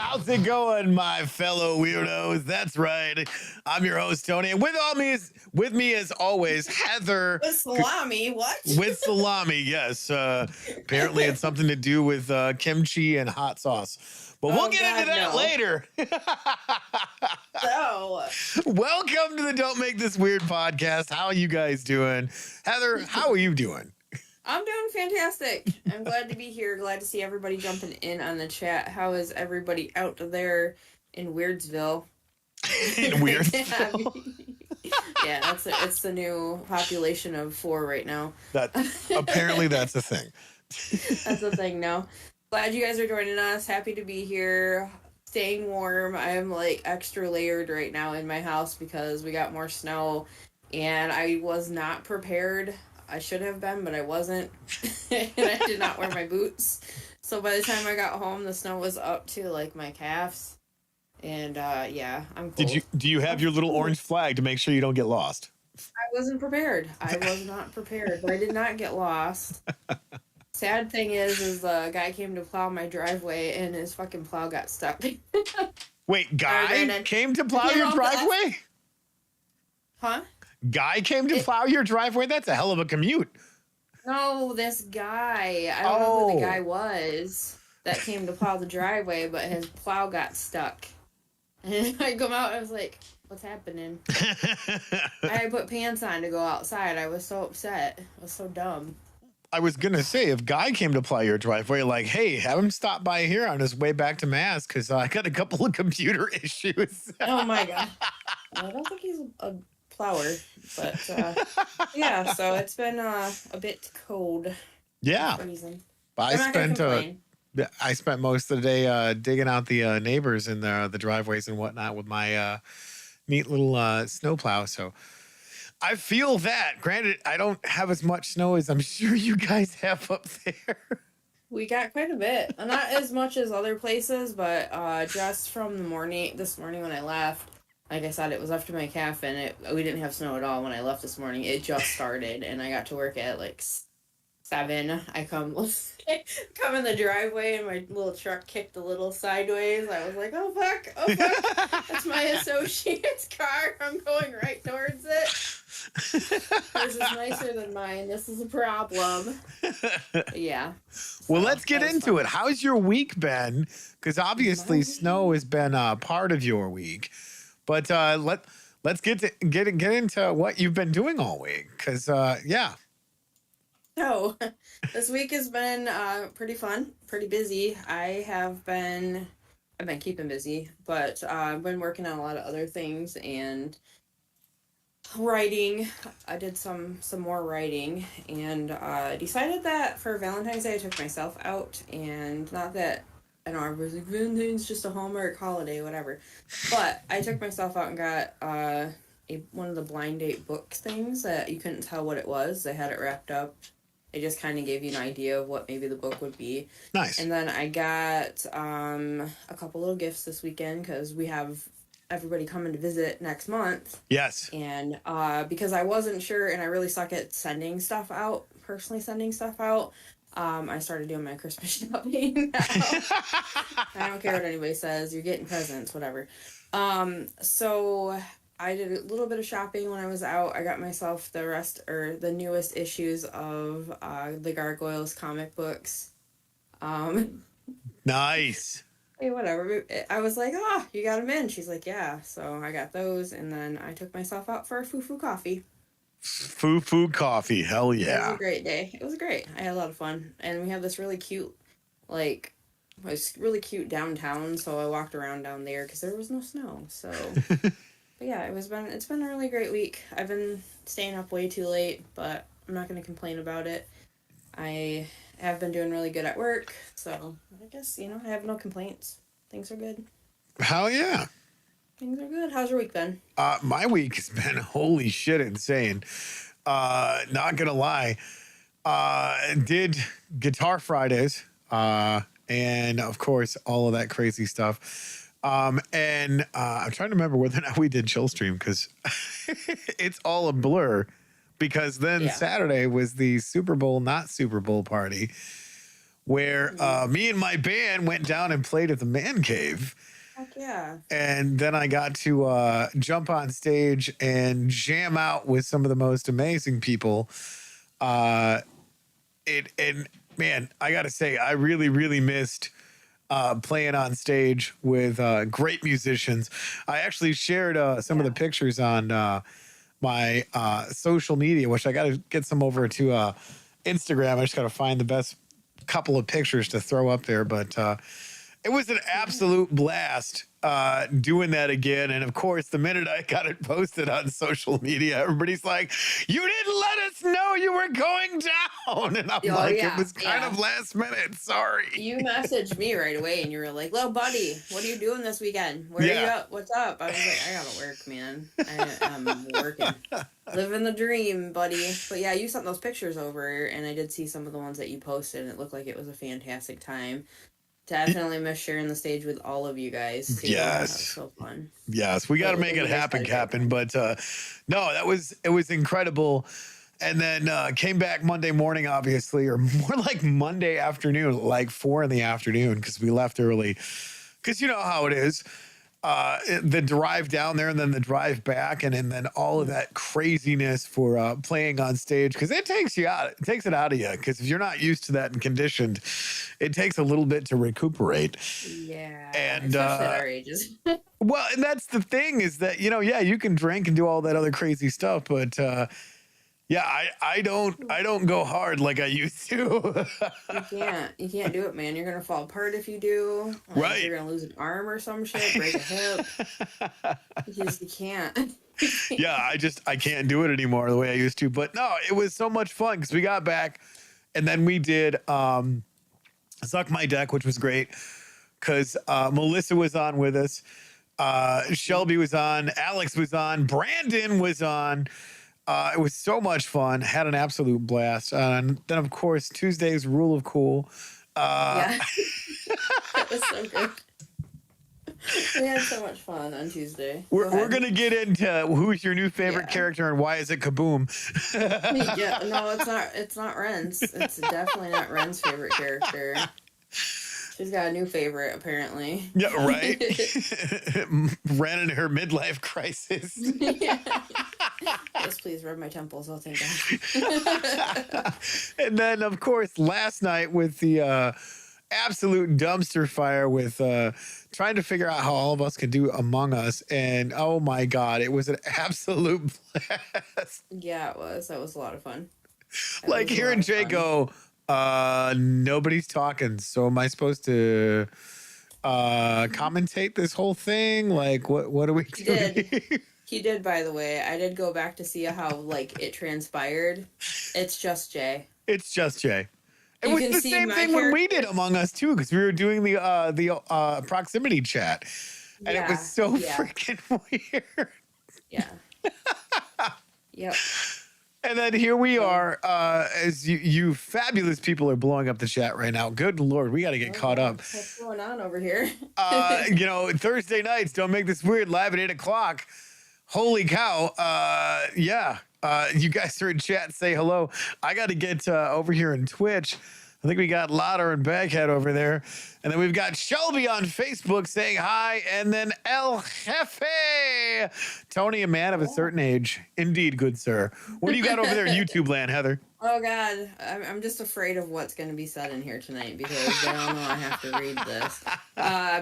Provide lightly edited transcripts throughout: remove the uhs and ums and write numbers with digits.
How's it going, my fellow weirdos? That's right. I'm your host, Tony. And with me as always, Heather. With salami, what? With salami, yes. Apparently it's something to do with kimchi and hot sauce. But we'll get into that later. So, welcome to the Don't Make This Weird podcast. How are you guys doing? Heather, how are you doing? I'm doing fantastic. I'm glad to be here. Glad to see everybody jumping in on the chat. How is everybody out there in Weirdsville? In Weirdsville? Yeah, it's the new population of 4 right now. Apparently that's a thing. That's a thing now. Glad you guys are joining us. Happy to be here. Staying warm. I am like extra layered right now in my house because we got more snow and I was not prepared. I should have been, but I wasn't. And I did not wear my boots. So by the time I got home, the snow was up to like my calves. And yeah, I'm cold. Do you have your little orange flag to make sure you don't get lost? I wasn't prepared. I was not prepared, but I did not get lost. Sad thing is the guy came to plow my driveway and his fucking plow got stuck. Wait, guy came to plow your driveway? Huh? Guy came to plow your driveway? That's a hell of a commute. No, this guy. I don't know who the guy was that came to plow the driveway, but his plow got stuck. And I come out and I was like, what's happening? I had to put pants on to go outside. I was so upset. I was so dumb. I was going to say, if Guy came to plow your driveway, like, hey, have him stop by here on his way back to Mass because I got a couple of computer issues. Oh, my God. I don't think he's a plower, but yeah, so it's been a bit cold. Yeah. I spent most of the day digging out the neighbors and the driveways and whatnot with my neat little snowplow. So I feel that. Granted, I don't have as much snow as I'm sure you guys have up there. We got quite a bit. Not as much as other places, but just from this morning when I left, like I said, it was after my calf, and we didn't have snow at all when I left this morning. It just started, and I got to work at like 7. I come in the driveway, and my little truck kicked a little sideways. I was like, oh, fuck. That's my associate's car. I'm going right towards it. Yours is nicer than mine. This is a problem. Yeah. Well, let's get into it. How's your week been? Because obviously snow has been part of your week. But let's get into what you've been doing all week. Because, yeah. So, this week has been pretty fun, pretty busy. I've been keeping busy, but I've been working on a lot of other things and writing. I did some more writing and decided that for Valentine's Day I took myself out, and not that I know everybody's like, Valentine's just a Hallmark holiday, whatever. But I took myself out and got one of the blind date books things that you couldn't tell what it was. They had it wrapped up. It just kind of gave you an idea of what maybe the book would be. Nice. And then I got a couple little gifts this weekend because we have everybody coming to visit next month. Yes. And because I wasn't sure and I really suck at personally sending stuff out, I started doing my Christmas shopping now. I don't care what anybody says. You're getting presents, whatever. So I did a little bit of shopping when I was out. I got myself the newest issues of the Gargoyles comic books. Nice. Hey, whatever. I was like, you got them in? She's like, yeah. So I got those, and then I took myself out for a foo-foo coffee. Foo-foo coffee, hell yeah. It was a great day. It was great. I had a lot of fun. And we have this really cute, downtown, so I walked around down there because there was no snow. So, but yeah, it's been a really great week. I've been staying up way too late, but I'm not going to complain about it. I have been doing really good at work, so I guess, I have no complaints. Things are good. Hell yeah. Things are good. How's your week been? My week has been holy shit insane. Not gonna lie. Did Guitar Fridays, and of course all of that crazy stuff. And I'm trying to remember whether or not we did Chill Stream because it's all a blur. Because then Saturday was the Super Bowl, not Super Bowl party, where me and my band went down and played at the Man Cave. Heck yeah. And then I got to jump on stage and jam out with some of the most amazing people. And man, I got to say, I really, really missed playing on stage with great musicians. I actually shared some of the pictures on my social media, which I got to get some over to Instagram. I just got to find the best couple of pictures to throw up there. But it was an absolute blast doing that again. And of course, the minute I got it posted on social media, everybody's like, you didn't let us know you were going down. And I'm it was kind of last minute. Sorry. You messaged me right away and you were like, "Little buddy, what are you doing this weekend? Where are you at? What's up?" I was like, "I gotta work, man. I'm working. Living the dream, buddy." But yeah, you sent those pictures over and I did see some of the ones that you posted and it looked like it was a fantastic time. Definitely miss sharing the stage with all of you guys. Too. Yes. That was so fun. Yes, we got to make it happen, Captain. But no, it was incredible. And then came back Monday morning, obviously, or more like Monday afternoon, like 4 p.m, because we left early. Because you know how it is. The drive down there and then the drive back and then all of that craziness for playing on stage, because it takes it out of you, because if you're not used to that and conditioned, it takes a little bit to recuperate. Yeah, and especially at our ages. Well, and that's the thing is that, you can drink and do all that other crazy stuff, but I don't go hard like I used to. You can't do it, man. You're gonna fall apart if you do. Right. You're gonna lose an arm or some shit, break a hip. You can't. Yeah, I can't do it anymore the way I used to. But no, it was so much fun because we got back and then we did Suck My Deck, which was great because Melissa was on with us. Shelby was on. Alex was on. Brandon was on. It was so much fun. Had an absolute blast. And then, of course, Tuesday's Rule of Cool. Yeah. That was so good. We had so much fun on Tuesday. We're going to get into who's your new favorite character and why is it Kaboom? Yeah, no, it's not Ren's. It's definitely not Ren's favorite character. She's got a new favorite, apparently. Yeah, right? Ran in her midlife crisis. Yeah. Yes, please rub my temples. Oh, thank God. And then, of course, last night with the absolute dumpster fire with trying to figure out how all of us could do Among Us. And, oh, my God, it was an absolute blast. Yeah, it was. That was a lot of fun. Like hearing Jay go, nobody's talking. So am I supposed to commentate this whole thing? Like, what are we doing? He did, by the way. I did go back to see how it transpired. It's just Jay. It's just Jay. It was the same thing when we did Among Us too, because we were doing the proximity chat, and it was so freaking weird. Yeah. Yep. And then here we are, as you fabulous people are blowing up the chat right now. Good Lord, we got to get caught up. What's going on over here? Thursday nights, don't make this weird, live at 8 o'clock. Holy cow. You guys are in chat, say hello. I got to get over here in Twitch. I think we got Lauder and Baghead over there. And then we've got Shelby on Facebook saying hi. And then El Jefe. Tony, a man of a certain age. Indeed, good sir. What do you got over there, YouTube land, Heather? Oh, God. I'm just afraid of what's going to be said in here tonight because they all know I have to read this.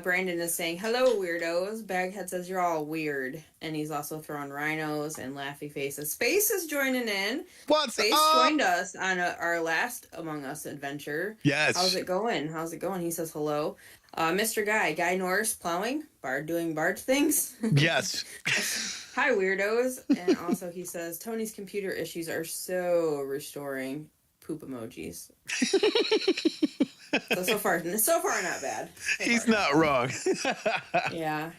Brandon is saying, hello, weirdos. Baghead says you're all weird. And he's also throwing rhinos and laughy faces. Space is joining in. Space joined us on our last Among Us adventure. Yes. How's it going? He says hello. Mr. Guy Norris plowing, Bard doing Bard things. Yes. Hi, weirdos. And also he says, Tony's computer issues are so restoring. Poop emojis. So far not bad. He's not wrong. Yeah.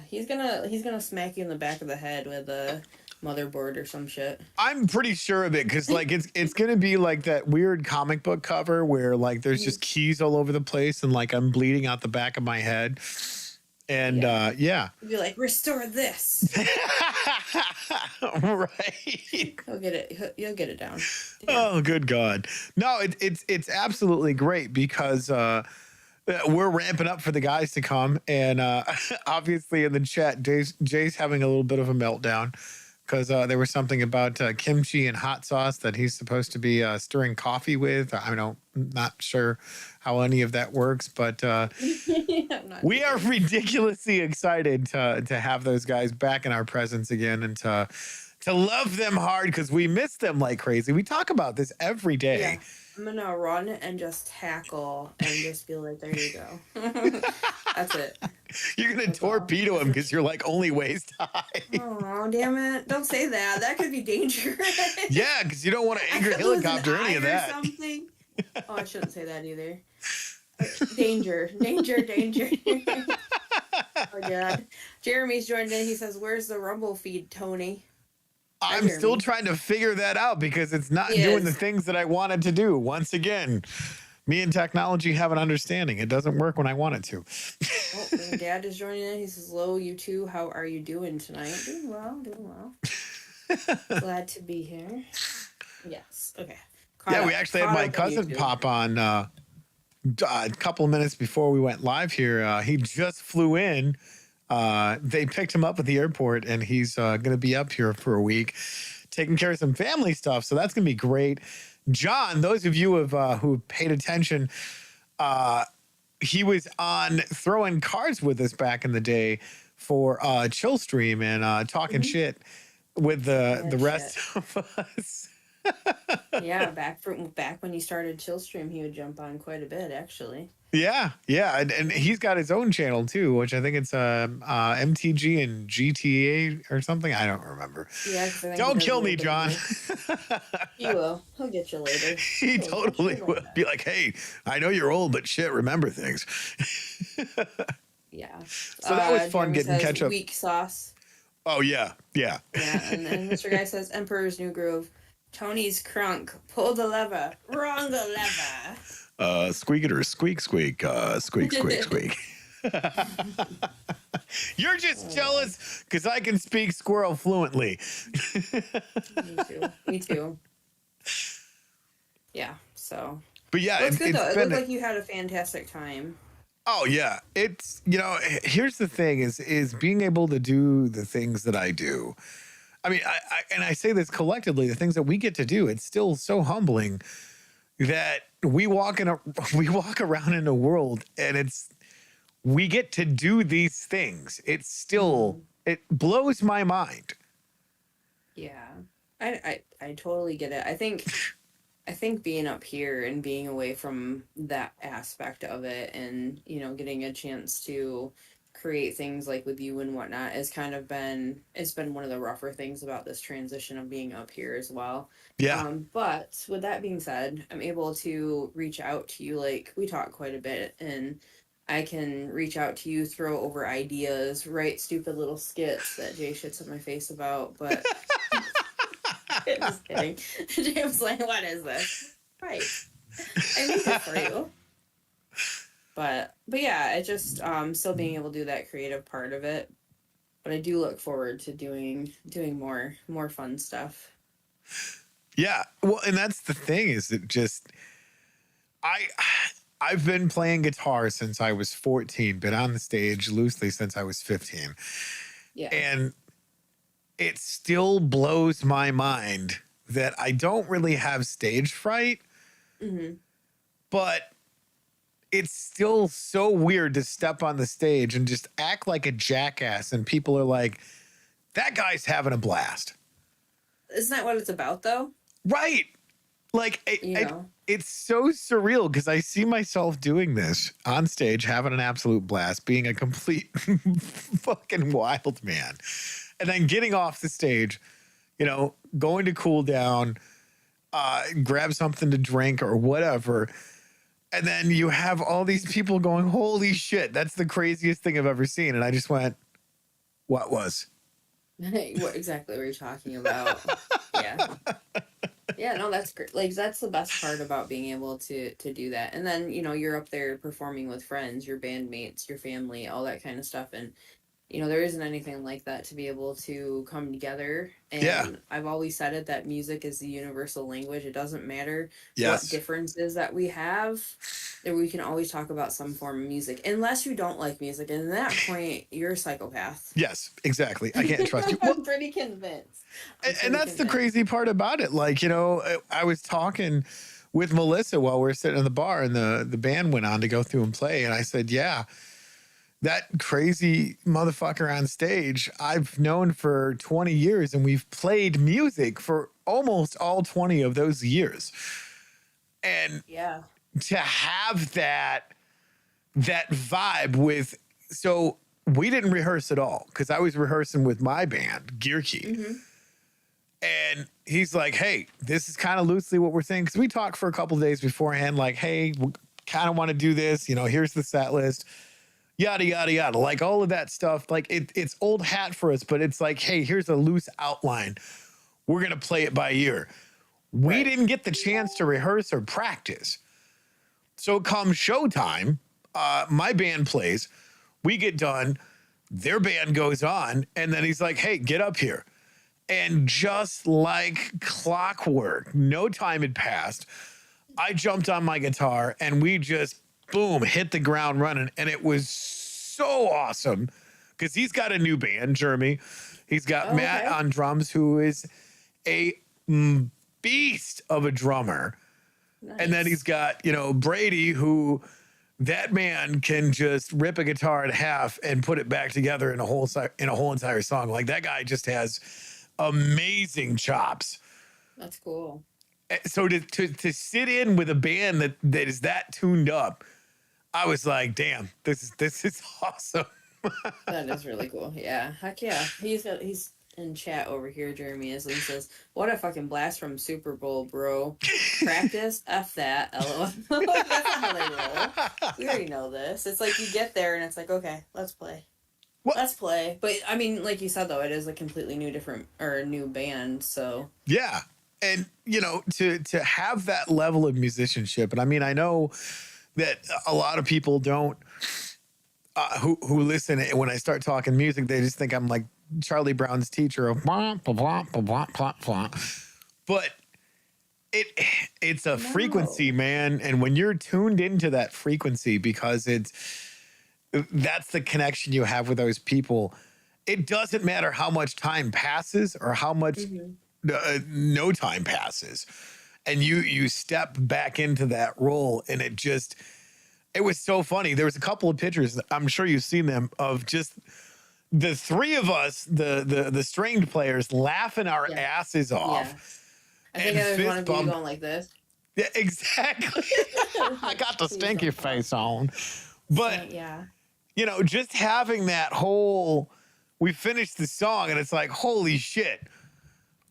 He's gonna smack you in the back of the head with a motherboard or some shit. I'm pretty sure of it because it's gonna be like that weird comic book cover where there's just keys all over the place and I'm bleeding out the back of my head. And You'd be like, restore this. Right. He'll get it. You'll get it down. Yeah. Oh, good God. No, it's absolutely great because we're ramping up for the guys to come, and obviously in the chat, Jay's having a little bit of a meltdown because there was something about kimchi and hot sauce that he's supposed to be stirring coffee with. I don't, not sure how any of that works, but we are ridiculously excited to have those guys back in our presence again and to love them hard because we miss them like crazy. We talk about this every day. Yeah. I'm gonna run and just tackle and just be like, there you go. That's it. You're gonna torpedo him because you're like only waist high. Oh, damn it. Don't say that. That could be dangerous. Yeah, because you don't want to anchor helicopter any of that. Something. Oh, I shouldn't say that either. Danger. Oh, God. Jeremy's joined in. He says, where's the Rumble feed, Tony? I'm still trying to figure that out because it's not doing the things that I wanted to do. Once again, me and technology have an understanding. It doesn't work when I want it to. Oh, Dad is joining in. He says, hello, you two. How are you doing tonight? Doing well. Glad to be here. Yes. Okay. We actually had my cousin pop on a couple of minutes before we went live here. He just flew in. They picked him up at the airport, and he's going to be up here for a week, taking care of some family stuff. So that's going to be great. John, those of you who paid attention, he was on throwing cards with us back in the day for Chill Stream and talking shit with the rest of us. Yeah, back when you started Chill Stream, he would jump on quite a bit, actually. Yeah, and he's got his own channel too, which I think it's MTG and GTA or something. I don't remember. Yeah, don't kill me, John. He will. He'll get you later. He totally will. Be like, hey, I know you're old, but shit, remember things. Yeah. So that was fun getting catch up. Weak sauce. Oh yeah. Yeah, and then Mr. Guy says Emperor's New Groove. Tony's crunk. Pull the lever. Wrong the lever. Squeak it or squeak, squeak, squeak, squeak, squeak. You're just jealous because I can speak squirrel fluently. Me too. Yeah, so. But yeah, it's good though. It looked like you had a fantastic time. Oh yeah, it's here's the thing is being able to do the things that I do. I mean, I say this collectively, the things that we get to do, it's still so humbling that we walk around in a world and we get to do these things. It's still, it blows my mind. Yeah, I totally get it. I think being up here and being away from that aspect of it and, getting a chance to create things like with you and whatnot has kind of it's been one of the rougher things about this transition of being up here as well. Yeah. But with that being said, I'm able to reach out to you. Like, we talk quite a bit, and I can reach out to you, throw over ideas, write stupid little skits that Jay shits in my face about, but just kidding. Jay's like, what is this? Right. I made it for you. But yeah, it just still being able to do that creative part of it. But I do look forward to doing more fun stuff. Yeah. Well, and that's the thing is that just I've been playing guitar since I was 14, been on the stage loosely since I was 15. Yeah. And it still blows my mind that I don't really have stage fright. Mm-hmm. But it's still so weird to step on the stage and just act like a jackass. And people are like, that guy's having a blast. Isn't that what it's about, though? Right. Like, it's so surreal because I see myself doing this on stage, having an absolute blast, being a complete fucking wild man. And then getting off the stage, going to cool down, grab something to drink or whatever. And then you have all these people going, holy shit, that's the craziest thing I've ever seen. And I just went, what was? What exactly were you talking about? Yeah. Yeah, no, that's great. Like, that's the best part about being able to do that. And then, you're up there performing with friends, your bandmates, your family, all that kind of stuff. And, there isn't anything like that to be able to come together. Yeah. And I've always said it that music is the universal language. It doesn't matter what Yes. differences that we have, that we can always talk about some form of music, unless you don't like music. And at that point, you're a psychopath. Yes, exactly. I can't trust you. Well, I'm pretty convinced. and that's the crazy part about it. Like, I was talking with Melissa while we were sitting in the bar, and the band went on to go through and play. And I said, yeah, that crazy motherfucker on stage, I've known for 20 years, and we've played music for almost all 20 of those years. And yeah, to have that vibe with, so we didn't rehearse at all, because I was rehearsing with my band, Gear Key. Mm-hmm. And he's like, hey, this is kind of loosely what we're saying. Because we talked for a couple of days beforehand, like, hey, we kind of want to do this. Here's the set list, yada, yada, yada. Like all of that stuff. Like it's old hat for us, but it's like, hey, here's a loose outline. We're going to play it by ear. We didn't get the chance to rehearse or practice. So come showtime, my band plays. We get done. Their band goes on. And then he's like, hey, get up here. And just like clockwork, no time had passed. I jumped on my guitar and we just, boom, hit the ground running. And it was so awesome because he's got a new band, Jeremy. He's got Matt on drums, who is a beast of a drummer. Nice. And then he's got, Brady, who that man can just rip a guitar in half and put it back together in a whole entire song. Like that guy just has amazing chops. That's cool. So to sit in with a band that is that tuned up, I was like, damn, this is awesome. That is really cool. Yeah, heck yeah. He's in chat over here. Jeremy Isley says, "What a fucking blast from Super Bowl, bro! Practice, f that, lol." That's not how they roll. We already know this. It's like you get there and it's like, okay, let's play. What? Let's play. But I mean, like you said, though, it is a completely new band. So yeah, and to have that level of musicianship, and I mean, I know that a lot of people don't who listen, and when I start talking music, they just think I'm like Charlie Brown's teacher of blah blah blah blah blah blah blah. But it's a frequency, man, and when you're tuned into that frequency, because that's the connection you have with those people. It doesn't matter how much time passes or how much no time passes. And you step back into that role, and it was so funny. There was a couple of pictures, I'm sure you've seen them, of just the three of us, the stringed players, laughing our asses off. Yeah. I think there's one of you going like this. Yeah, exactly. I got the stinky face on. But just having that whole, we finished the song and it's like, holy shit.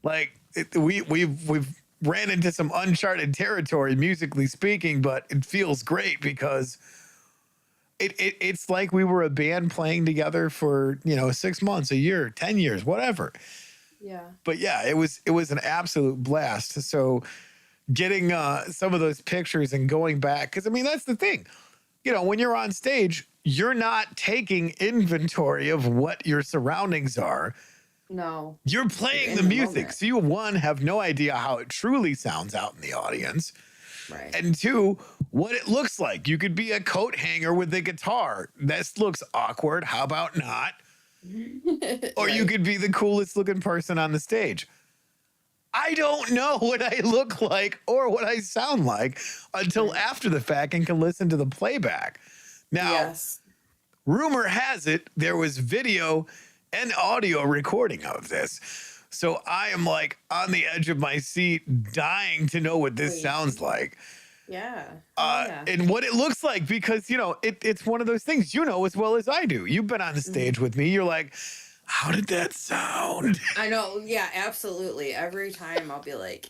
Like we've ran into some uncharted territory, musically speaking, but it feels great because it's like we were a band playing together for 6 months, a year, 10 years, whatever. Yeah. But yeah, it was an absolute blast. So getting some of those pictures and going back, because I mean that's the thing, when you're on stage, you're not taking inventory of what your surroundings are. No. You're playing the music. So you, one, have no idea how it truly sounds out in the audience. Right. And two, what it looks like. You could be a coat hanger with the guitar. This looks awkward. How about not? Or you could be the coolest looking person on the stage. I don't know what I look like or what I sound like until after the fact and can listen to the playback. Now, rumor has it there was video and audio recording of this. So I am like on the edge of my seat dying to know what this sounds like. Yeah. And what it looks like, because, it's one of those things, as well as I do. You've been on the stage with me. You're like, how did that sound? I know. Yeah, absolutely. Every time I'll be like,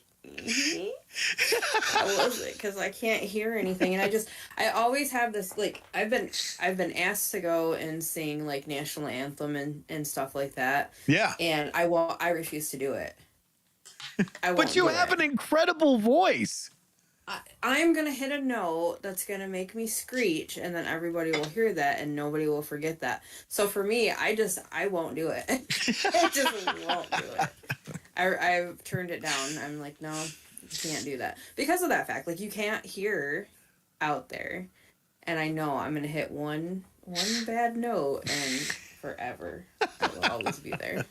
how was it? Because I can't hear anything. And I always have this, like, I've been asked to go and sing like national anthem and stuff like that. Yeah. And I refuse to do it. But you have an incredible voice. I'm gonna hit a note that's gonna make me screech, and then everybody will hear that, and nobody will forget that. So for me, I won't do it. I just won't do it. I've turned it down. I'm like, no, you can't do that because of that fact. Like, you can't hear out there, and I know I'm gonna hit one bad note, and forever it will always be there.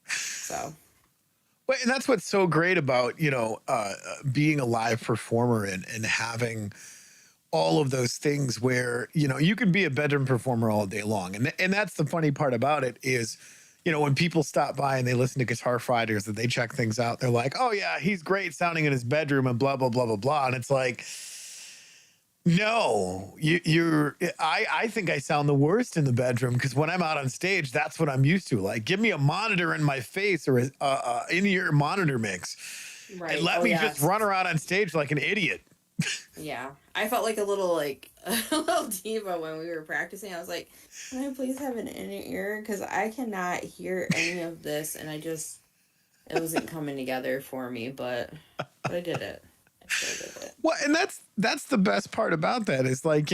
So. Well, and that's what's so great about, being a live performer and having all of those things where, you can be a bedroom performer all day long. And that's the funny part about it is, when people stop by and they listen to Guitar Fridays and they check things out, they're like, oh yeah, he's great sounding in his bedroom and blah, blah, blah, blah, blah. And it's like, no, I think I sound the worst in the bedroom because when I'm out on stage, that's what I'm used to. Like, give me a monitor in my face or a in-ear monitor mix, Right. and let me just run around on stage like an idiot. Yeah, I felt like a little diva when we were practicing. I was like, "Can I please have an inner ear? Because I cannot hear any of this, and it wasn't coming together for me." But I did it. I still did it. Well, and that's the best part about that is like,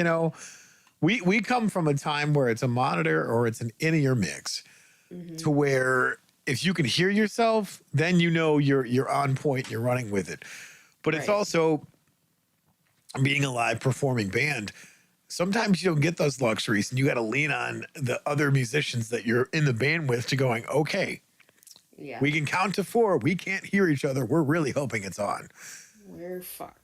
we come from a time where it's a monitor or it's an in-ear mix to where if you can hear yourself, then you're on point, you're running with it. But it's Right. also being a live performing band. Sometimes you don't get those luxuries and you got to lean on the other musicians that you're in the band with to going, okay, Yeah, we can count to 4. We can't hear each other. We're really hoping it's on. we're fucked.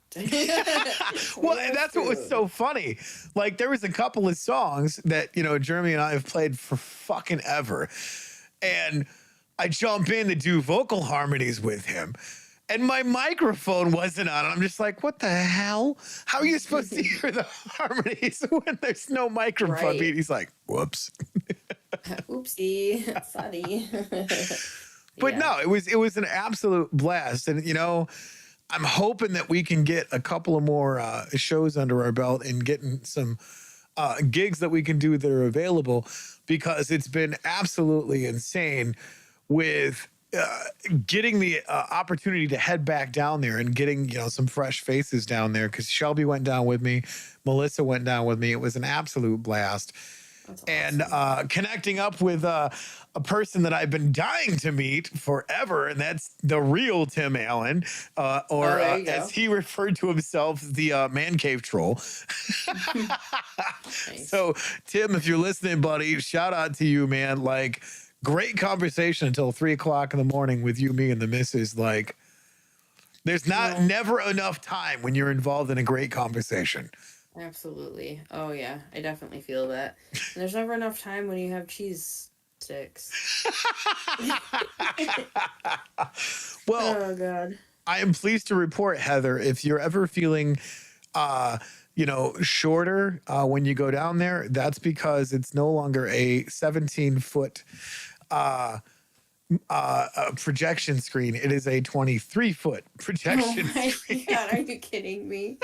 Well, and that's what was so funny. Like, there was a couple of songs that, Jeremy and I have played for fucking ever. And I jump in to do vocal harmonies with him. And my microphone wasn't on. I'm just like, what the hell? How are you supposed to hear the harmonies when there's no microphone Right. beat? He's like, whoops. Oopsie, sorry. But Yeah. no, it was an absolute blast. And, I'm hoping that we can get a couple of more shows under our belt and getting some gigs that we can do that are available, because it's been absolutely insane with getting the opportunity to head back down there and getting, some fresh faces down there. Because Shelby went down with me. Melissa went down with me. It was an absolute blast. That's And awesome. connecting up with a person that I've been dying to meet forever, and that's the real Tim Allen, or there you go. as he referred to himself, the man cave troll. Nice. So, Tim, if you're listening, buddy, shout out to you, man. Like, great conversation until 3:00 in the morning with you, me, and the missus. Like, there's never enough time when you're involved in a great conversation. Absolutely. Oh yeah, I definitely feel that. And there's never enough time when you have cheese sticks. Well, Oh god. I am pleased to report, Heather, if you're ever feeling, shorter when you go down there, that's because it's no longer a 17-foot projection screen. It is a 23-foot projection Oh my screen. god, are you kidding me?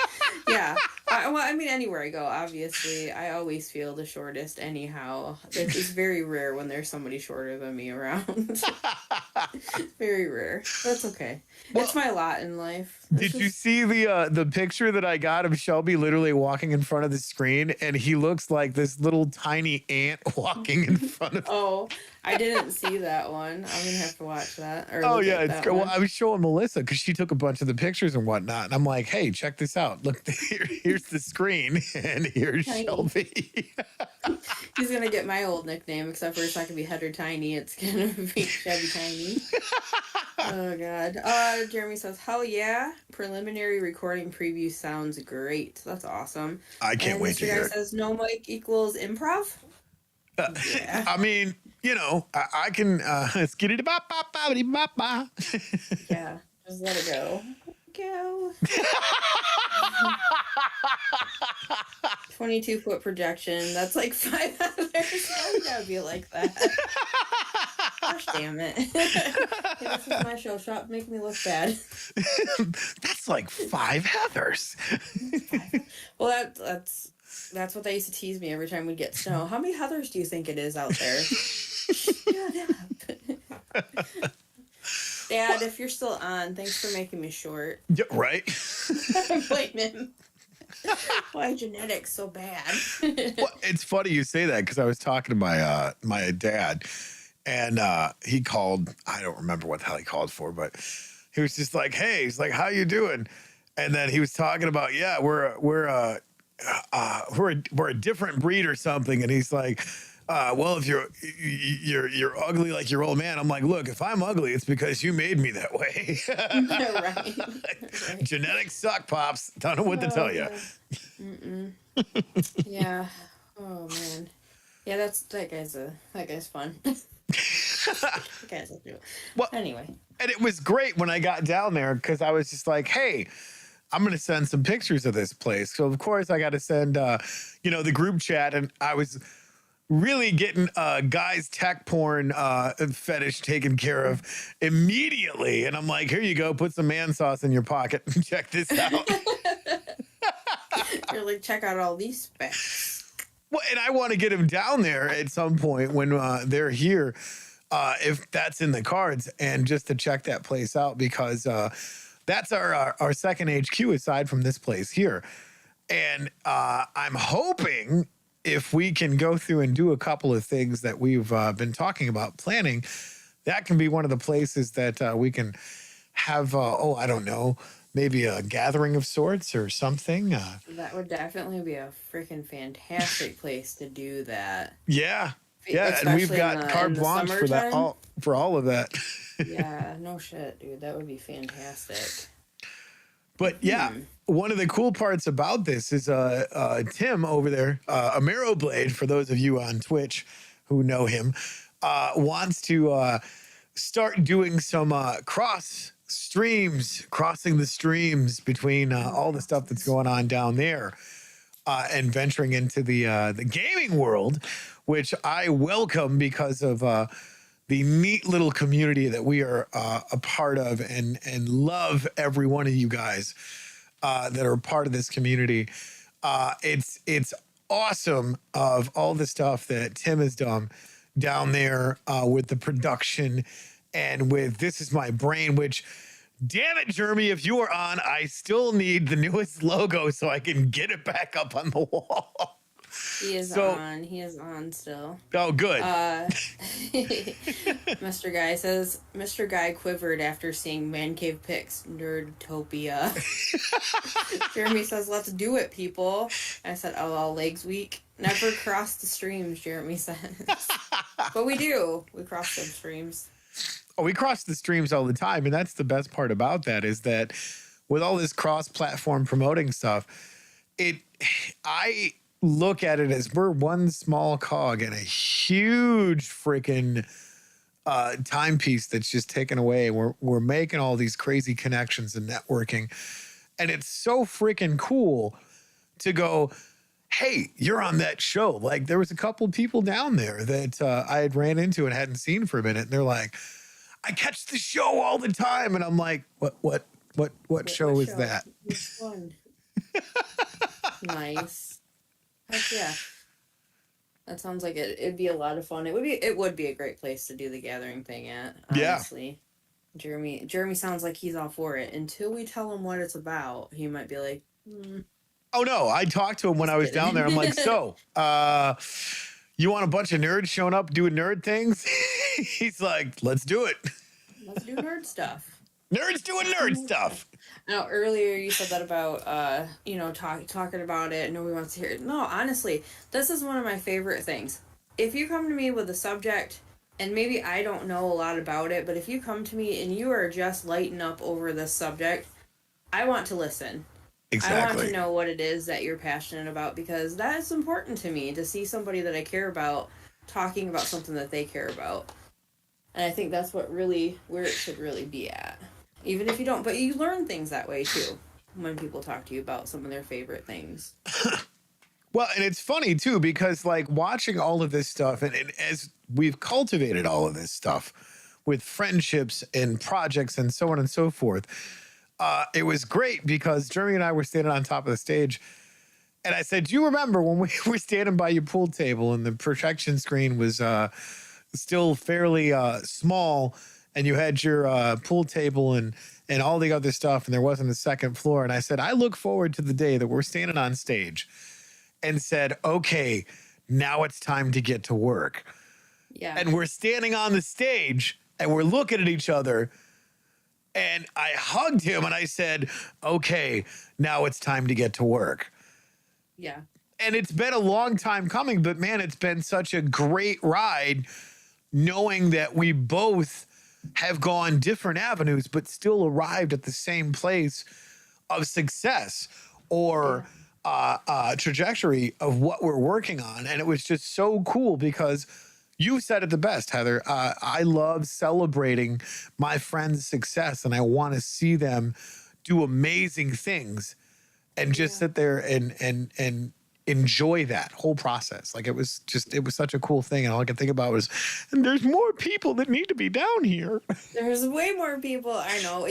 Yeah. Well, I mean, anywhere I go, obviously, I always feel the shortest anyhow. It's very rare when there's somebody shorter than me around. Very rare. That's okay. It's my lot in life. Did you see the picture that I got of Shelby literally walking in front of the screen, and he looks like this little tiny ant walking in front of? Oh, I didn't see that one. I'm gonna have to watch that. Or Oh look yeah, at it's that good. Well, one. I was showing Melissa because she took a bunch of the pictures and whatnot, and I'm like, "Hey, check this out! Look, here's the screen, and here's Tiny. Shelby." He's gonna get my old nickname, except for it's not gonna be Header Tiny. It's gonna be Chevy Tiny. Oh god. Jeremy says, "Hell yeah! Preliminary recording preview sounds great. That's awesome." I can't And wait to Mr. hear Guy it. says, "No mic equals improv." Yeah. I mean, I can skitty bop bop boppity bop bop. Yeah. Just let it go. Go. 22-foot projection. That's like 5 others. Why gotta be like that? Gosh damn it. Hey, this is my show. Stop making me look bad. That's like 5 Heathers. Well, that's what they used to tease me every time we'd get snow. How many Heathers do you think it is out there? Shut up. Dad, if you're still on, thanks for making me short. Yeah, right. I blame him. Why genetics so bad? Well, it's funny you say that because I was talking to my dad, and he called. I don't remember what the hell he called for, but he was just like, "Hey," he's like, "How you doing?" And then he was talking about, "Yeah, we're a different breed or something," and he's like. Well, if you're ugly like your old man, I'm like, look, if I'm ugly, it's because you made me that way. Right. Right. Genetics suck, pops. Don't know what to tell you. Yeah. Oh man. Yeah, that guy's fun. That guy's a joke. Well, Anyway. and it was great when I got down there because I was just like, hey, I'm going to send some pictures of this place. So of course I got to send, the group chat, and I was really getting guys tech porn fetish taken care of immediately. And I'm like, here you go, put some man sauce in your pocket and check this out. You're like, check out all these specs. Well, and I want to get him down there at some point when they're here, if that's in the cards, and just to check that place out, because that's our second HQ aside from this place here. And I'm hoping if we can go through and do a couple of things that we've been talking about planning, that can be one of the places that we can have, I don't know, maybe a gathering of sorts or something. That would definitely be a freaking fantastic place to do that. Yeah. Yeah, and we've got carte blanche for that, all of that. Yeah, no shit, dude. That would be fantastic. But yeah, one of the cool parts about this is Tim over there, Amaro Blade, for those of you on Twitch who know him, wants to start doing some crossing the streams between all the stuff that's going on down there, and venturing into the gaming world, which I welcome because of the neat little community that we are a part of, and love every one of you guys that are part of this community. It's awesome of all the stuff that Tim has done down there with the production and with This Is My Brain, which, damn it, Jeremy, if you are on, I still need the newest logo so I can get it back up on the wall. He is on. He is on still. Oh, good. Mr. Guy quivered after seeing Man Cave Pics, Nerdtopia. Jeremy says, let's do it, people. I said, oh, legs weak. Never cross the streams, Jeremy says. But we do. We cross them streams. Oh, we cross the streams all the time. And that's the best part about that, is that with all this cross-platform promoting stuff, I look at it as we're one small cog in a huge freaking timepiece that's just taken away. We're making all these crazy connections and networking, and it's so freaking cool to go, hey, you're on that show. Like, there was a couple of people down there that I had ran into and hadn't seen for a minute, and they're like, I catch the show all the time, and I'm like, what show is that? Which one? Nice. Heck yeah. That sounds like it'd be a lot of fun. It would be a great place to do the gathering thing at, honestly. Yeah. Jeremy sounds like he's all for it. Until we tell him what it's about, he might be like, Oh no, I talked to him when I was down there. I'm like, so, you want a bunch of nerds showing up doing nerd things? He's like, let's do it. Let's do nerd stuff. Nerds doing nerd stuff. Now, earlier you said that about, talking about it. Nobody wants to hear it. No, honestly, this is one of my favorite things. If you come to me with a subject, and maybe I don't know a lot about it, but if you come to me and you are just lighting up over this subject, I want to listen. Exactly. I want to know what it is that you're passionate about, because that is important to me, to see somebody that I care about talking about something that they care about. And I think that's where it should really be at. Even if you don't, but you learn things that way too, when people talk to you about some of their favorite things. Well, and it's funny too, because like watching all of this stuff, and as we've cultivated all of this stuff with friendships and projects and so on and so forth, it was great because Jeremy and I were standing on top of the stage, and I said, do you remember when we were standing by your pool table and the projection screen was still fairly small, and you had your pool table and and all the other stuff, and there wasn't a second floor. And I said, I look forward to the day that we're standing on stage and said, okay, now it's time to get to work. Yeah. And we're standing on the stage and we're looking at each other. And I hugged him and I said, okay, now it's time to get to work. Yeah. And it's been a long time coming, but man, it's been such a great ride knowing that we both have gone different avenues, but still arrived at the same place of success or trajectory of what we're working on. And it was just so cool because you said it the best, Heather. I love celebrating my friends' success, and I want to see them do amazing things and just sit there and enjoy that whole process. Like it was such a cool thing. And all I could think about was, and there's more people that need to be down here. There's way more people. I know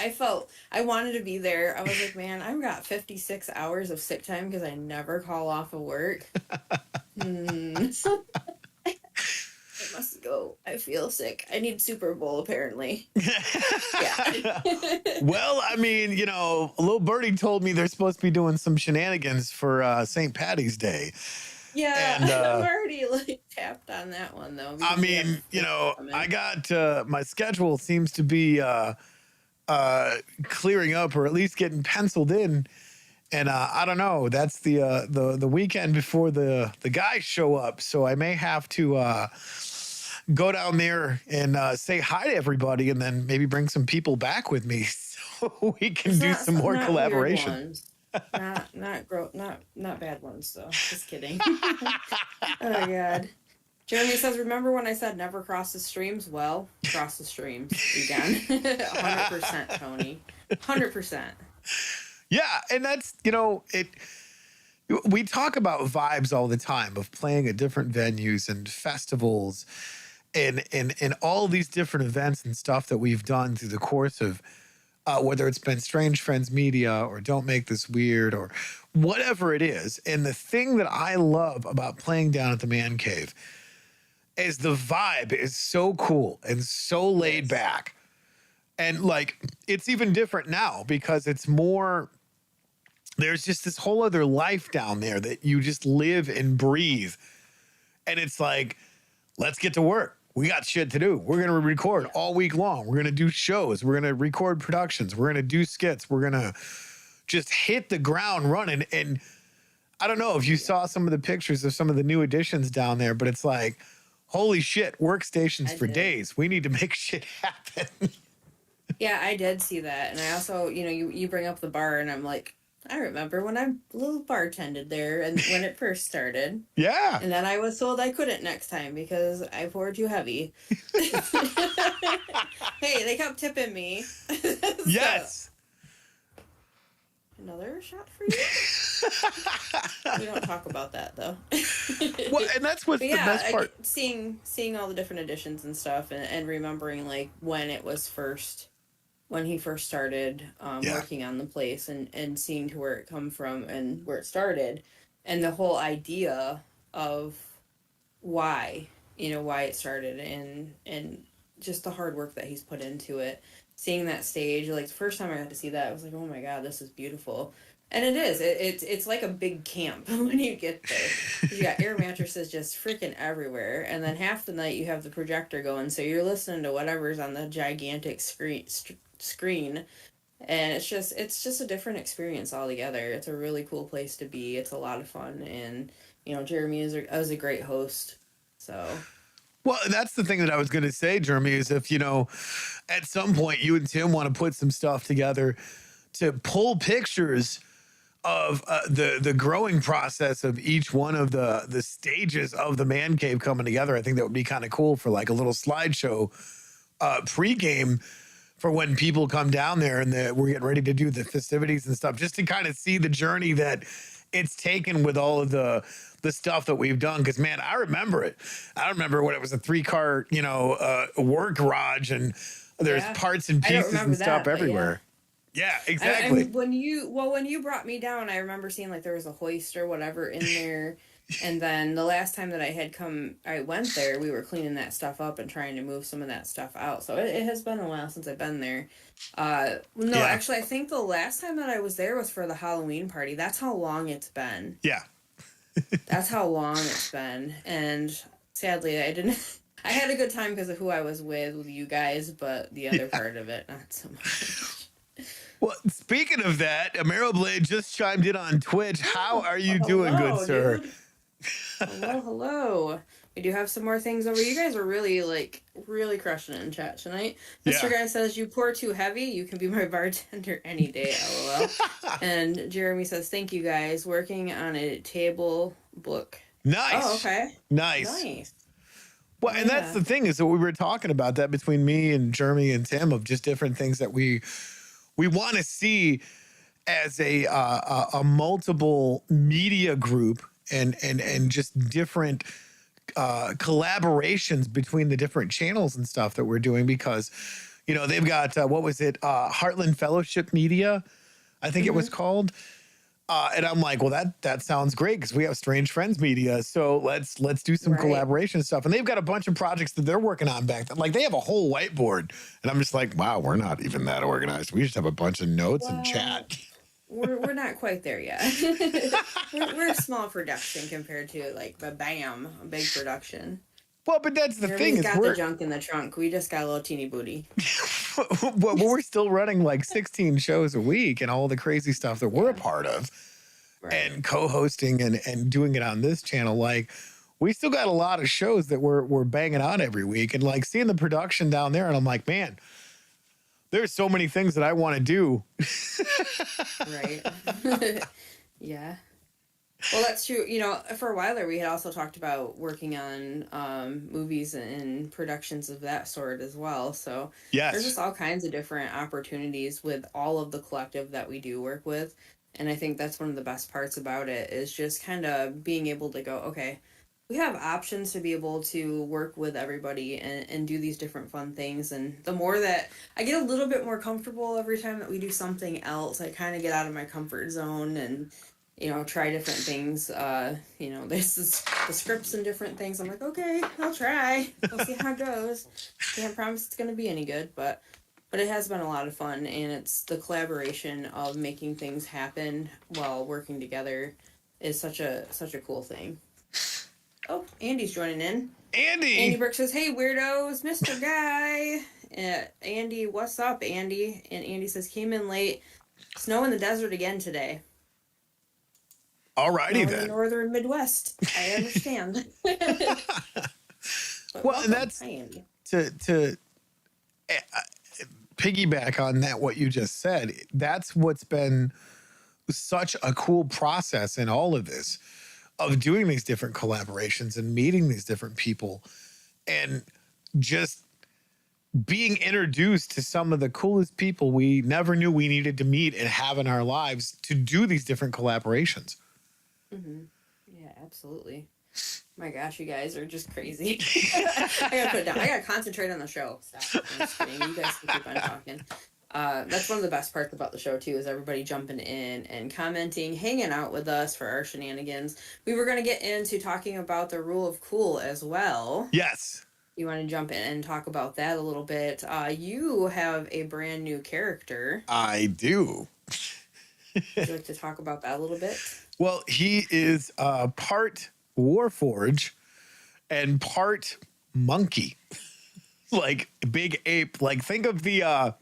I felt I wanted to be there. I was like, man, I've got 56 hours of sick time because I never call off of work. I must go. I feel sick. I need Super Bowl, apparently. Yeah. Well, I mean, you know, little birdie told me they're supposed to be doing some shenanigans for St. Patty's Day. Yeah, And, I'm already like tapped on that one though. I mean, you know, I got my schedule seems to be clearing up, or at least getting penciled in. And I don't know. That's the weekend before the guys show up, so I may have to go down there and say hi to everybody, and then maybe bring some people back with me so we can do some more collaboration. Not bad ones though. Just kidding. Oh God. Jeremy says, remember when I said never cross the streams? Well, cross the streams again. 100%, Tony. 100%. Yeah, and that's, you know, we talk about vibes all the time of playing at different venues and festivals and all these different events and stuff that we've done through the course of whether it's been Strange Friends Media or Don't Make This Weird or whatever it is. And the thing that I love about playing down at the Man Cave is the vibe is so cool and so laid back. And like, it's even different now because it's more, there's just this whole other life down there that you just live and breathe. And it's like, let's get to work. We got shit to do. We're going to record all week long. We're going to do shows. We're going to record productions. We're going to do skits. We're going to just hit the ground running. And I don't know if you saw some of the pictures of some of the new additions down there, but it's like, holy shit, workstations for days. We need to make shit happen. Yeah, I did see that. And I also, you know, you bring up the bar and I'm like, I remember when I little bartended there and when it first started. Yeah. And then I was told I couldn't next time because I poured too heavy. Hey, they kept tipping me. Yes. Another shot for you? We don't talk about that though. Well, and that's what's the best part. Seeing all the different editions and stuff and remembering like when he first started working on the place and seeing to where it come from and where it started and the whole idea of why it started and just the hard work that he's put into it. Seeing that stage, like the first time I got to see that, I was like, oh my God, this is beautiful. And it is. It's like a big camp when you get there. You got air mattresses just freaking everywhere. And then half the night you have the projector going. So you're listening to whatever's on the gigantic screen. And it's just a different experience altogether. It's a really cool place to be. It's a lot of fun. And, you know, Jeremy was a great host. So... Well, that's the thing that I was going to say, Jeremy, is if, you know, at some point you and Tim want to put some stuff together to pull pictures of the growing process of each one of the stages of the Man Cave coming together, I think that would be kind of cool for like a little slideshow pregame for when people come down there and we're getting ready to do the festivities and stuff, just to kind of see the journey that it's taken with all of the stuff that we've done. Because, man, I remember it. I remember when it was a 3-car, you know, work garage and there's parts and pieces and stuff everywhere. Yeah, exactly. When you brought me down, I remember seeing like there was a hoist or whatever in there. And then the last time that I went there, we were cleaning that stuff up and trying to move some of that stuff out. So it has been a while since I've been there. No, Yeah. actually, I think the last time that I was there was for the Halloween party. That's how long it's been. Yeah. That's how long it's been. And sadly, I didn't. I had a good time because of who I was with you guys, but the other part of it, not so much. Well, speaking of that, AmeroBlade just chimed in on Twitch. How are you doing, good sir? Dude. Hello. We do have some more things over. You guys are really crushing it in chat tonight. Mr. Guy says, you pour too heavy. You can be my bartender any day, lol. And Jeremy says, thank you guys. Working on a table book. Nice. Oh, okay. Nice. Well, and that's the thing, is that we were talking about that between me and Jeremy and Tim, of just different things that we want to see as a multiple media group and just different collaborations between the different channels and stuff that we're doing, because, you know, they've got, what was it? Heartland Fellowship Media, I think it was called. And I'm like, well, that sounds great, because we have Strange Friends Media. So let's do some collaboration stuff. And they've got a bunch of projects that they're working on back then. Like, they have a whole whiteboard. And I'm just like, wow, we're not even that organized. We just have a bunch of notes and chat. We're not quite there yet. we're a small production compared to like the BAM, a big production. Well, but that's the thing. We've got the junk in the trunk. We just got a little teeny booty. Well, we're still running like 16 shows a week and all the crazy stuff that we're a part of, and co-hosting and doing it on this channel. Like, we still got a lot of shows that we're banging on every week, and like seeing the production down there, and I'm like, man, there's so many things that I want to do. Right. Yeah. Well, that's true. You know, for a while there, we had also talked about working on movies and productions of that sort as well. So there's just all kinds of different opportunities with all of the collective that we do work with. And I think that's one of the best parts about it, is just kind of being able to go, okay, we have options to be able to work with everybody and do these different fun things. And the more that I get a little bit more comfortable every time that we do something else, I kind of get out of my comfort zone and, you know, try different things. You know, there's the scripts and different things. I'm like, okay, I'll try. We'll see how it goes. Can't promise it's going to be any good, but it has been a lot of fun. And it's the collaboration of making things happen while working together is such a cool thing. Oh, Andy's joining in. Andy Burke says, hey, weirdos, Mr. Guy. Andy, what's up, Andy? And Andy says, came in late. Snow in the desert again today. Alrighty then. The northern Midwest. I understand. Well, and that's to piggyback on that, what you just said. That's what's been such a cool process in all of this, of doing these different collaborations and meeting these different people and just being introduced to some of the coolest people we never knew we needed to meet and have in our lives to do these different collaborations. Mm-hmm. Yeah, absolutely. My gosh, you guys are just crazy. I gotta put it down. I gotta concentrate on the show. Stop. I'm just kidding. You guys can keep on talking. That's one of the best parts about the show too, is everybody jumping in and commenting, hanging out with us for our shenanigans. We were going to get into talking about the rule of cool as well. Yes. You want to jump in and talk about that a little bit? You have a brand new character. I do. Would you like to talk about that a little bit? Well, he is part Warforge and part monkey. Like big ape. Like, think of the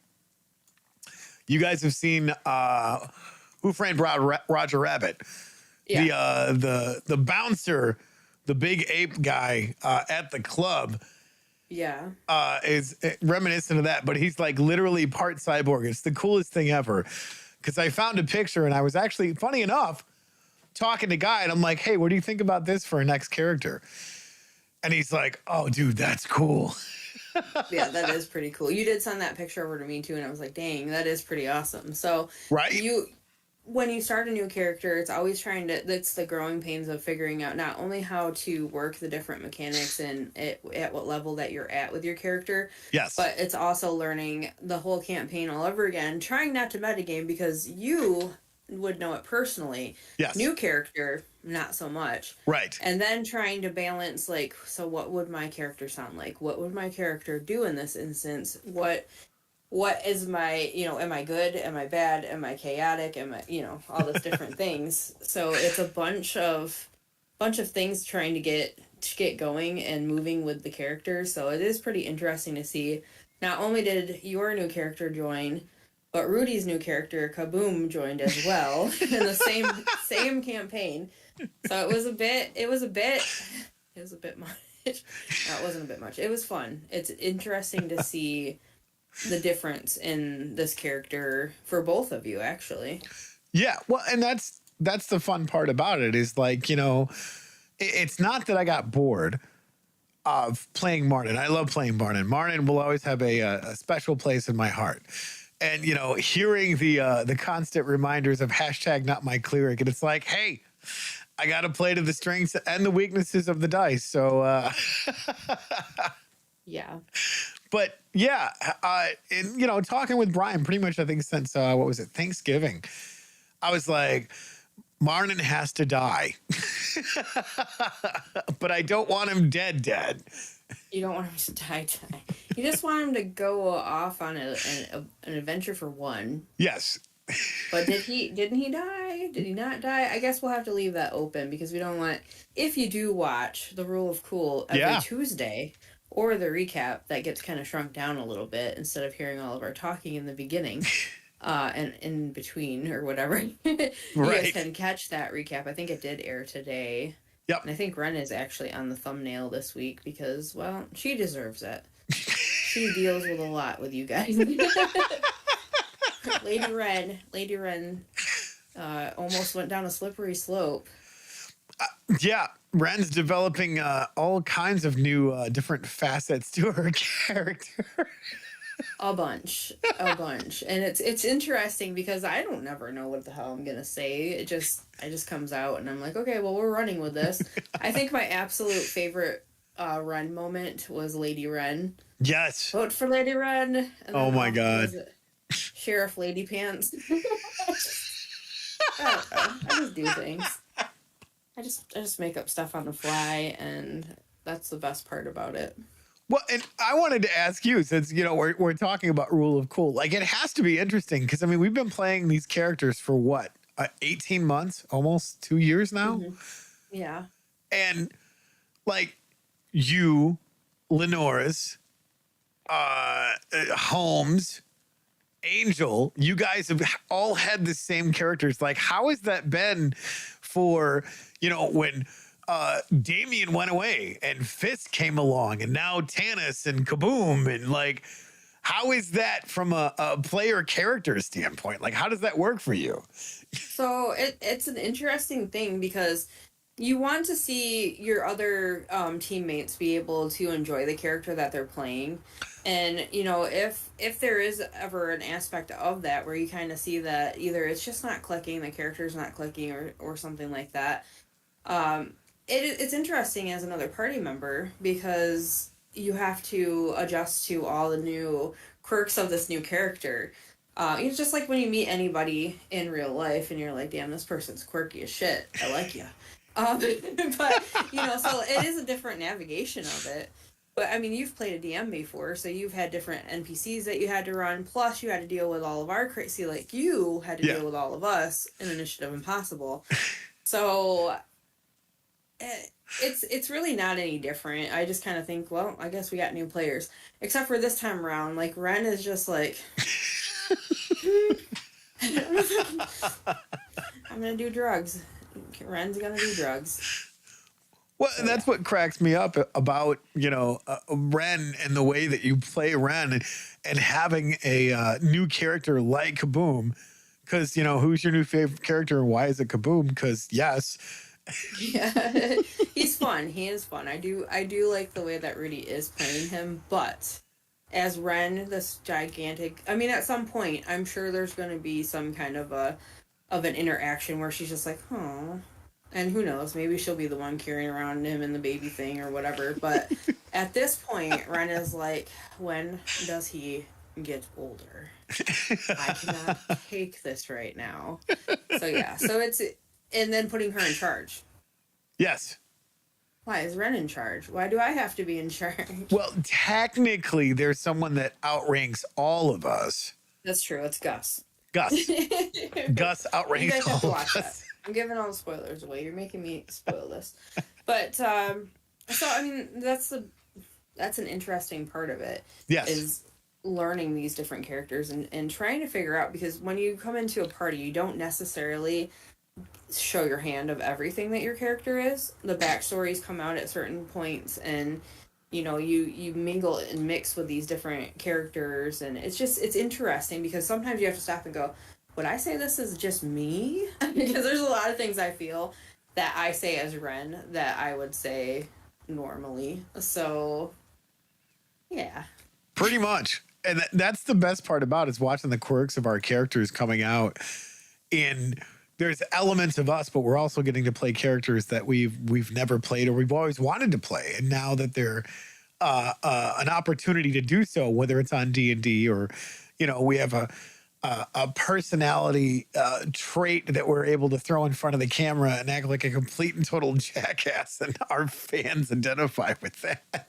you guys have seen Who Framed Roger Rabbit? Yeah. The bouncer, the big ape guy at the club. Yeah. Is reminiscent of that, but he's like literally part cyborg. It's the coolest thing ever. Because I found a picture, and I was actually, funny enough, talking to Guy, and I'm like, hey, what do you think about this for a next character? And he's like, oh, dude, that's cool. Yeah, that is pretty cool. You did send that picture over to me too, and I was like, dang, that is pretty awesome. So when you start a new character, it's always that's the growing pains of figuring out not only how to work the different mechanics and at what level that you're at with your character. Yes. But it's also learning the whole campaign all over again, trying not to metagame, because you would know it personally. Yes. New character, not so much. Right. And then trying to balance, like, so what would my character sound like? What would my character do in this instance? What is my, am I good? Am I bad? Am I chaotic? Am I, all those different things. So it's a bunch of things trying to get going and moving with the character. So it is pretty interesting to see. Not only did your new character join, but Rudy's new character, Kaboom, joined as well in the same campaign. So it was a bit much. No, it wasn't a bit much. It was fun. It's interesting to see the difference in this character for both of you, actually. Yeah. Well, and that's the fun part about it is like, it's not that I got bored of playing Martin. I love playing Martin. Martin will always have a special place in my heart. And, hearing the constant reminders of hashtag not my cleric, and it's like, hey, I got to play to the strengths and the weaknesses of the dice. So, yeah. But yeah, and, talking with Brian pretty much, I think since, Thanksgiving, I was like, Martin has to die, but I don't want him dead. You don't want him to die. You just want him to go off on an adventure for one. Yes. But didn't he die? Did he not die? I guess we'll have to leave that open because we don't want, if you do watch The Rule of Cool every Tuesday or the recap that gets kind of shrunk down a little bit instead of hearing all of our talking in the beginning. And in between or whatever, you guys can catch that recap. I think it did air today. Yep. And I think Ren is actually on the thumbnail this week because, well, she deserves it. She deals with a lot with you guys. Lady Ren almost went down a slippery slope. Yeah, Ren's developing all kinds of new different facets to her character. A bunch, and it's interesting because I don't never know what the hell I'm gonna say. It just comes out, and I'm like, okay, well, we're running with this. I think my absolute favorite Ren moment was Lady Ren. Yes. Vote for Lady Ren. And then, oh my God. Sheriff Lady Pants. I just do things. I just make up stuff on the fly, and that's the best part about it. Well, and I wanted to ask you, since, we're talking about Rule of Cool, like, it has to be interesting because, I mean, we've been playing these characters for what, 18 months, almost 2 years now? Mm-hmm. Yeah. And, like, you, Lenoris, Holmes, Angel, you guys have all had the same characters. Like, how has that been for, when Damien went away and Fisk came along and now Tanis and Kaboom, and like, how is that from a player character standpoint? Like, how does that work for you? So it's an interesting thing because you want to see your other teammates be able to enjoy the character that they're playing. And, if there is ever an aspect of that where you kind of see that either it's just not clicking, the character's not clicking or something like that, it's interesting as another party member because you have to adjust to all the new quirks of this new character. It's just like when you meet anybody in real life and you're like, damn, this person's quirky as shit. I like you. But, so it is a different navigation of it. But, I mean, you've played a DM before, so you've had different NPCs that you had to run, plus you had to deal with all of our crazy, like you had to deal with all of us in Initiative Impossible. So it's really not any different. I just kind of think, well, I guess we got new players. Except for this time around, like, Ren is just like... I'm going to do drugs. Ren's going to do drugs. Well, so, that's what cracks me up about, Ren and the way that you play Ren and having a new character like Kaboom. Because, who's your new favorite character and why is it Kaboom? Because, yes. Yeah, he's fun. He is fun. I do like the way that Rudy is playing him, but as Ren, this gigantic... I mean, at some point, I'm sure there's going to be some kind of an interaction where she's just like, oh... And who knows, maybe she'll be the one carrying around him in the baby thing or whatever. But at this point, Ren is like, when does he get older. I cannot take this right now. So yeah, so it's, and then putting her in charge. Yes. Why is Ren in charge? Why do I have to be in charge? Well, technically, there's someone that outranks all of us. That's true. It's Gus. Gus. Gus outranks You guys have to all watch of that. us. I'm giving all the spoilers away. You're making me spoil this. But so I mean, that's an interesting part of it. Yes. Is learning these different characters and trying to figure out, because when you come into a party, you don't necessarily show your hand of everything that your character is. The backstories come out at certain points, and you mingle and mix with these different characters, and it's interesting because sometimes you have to stop and go, would I say this is just me? Because there's a lot of things I feel that I say as Ren that I would say normally. So yeah, pretty much. And that's the best part about it, is watching the quirks of our characters coming out. And there's elements of us, but we're also getting to play characters that we've never played or we've always wanted to play. And now that they're an opportunity to do so, whether it's on D&D or, we have a personality trait that we're able to throw in front of the camera and act like a complete and total jackass, and our fans identify with that.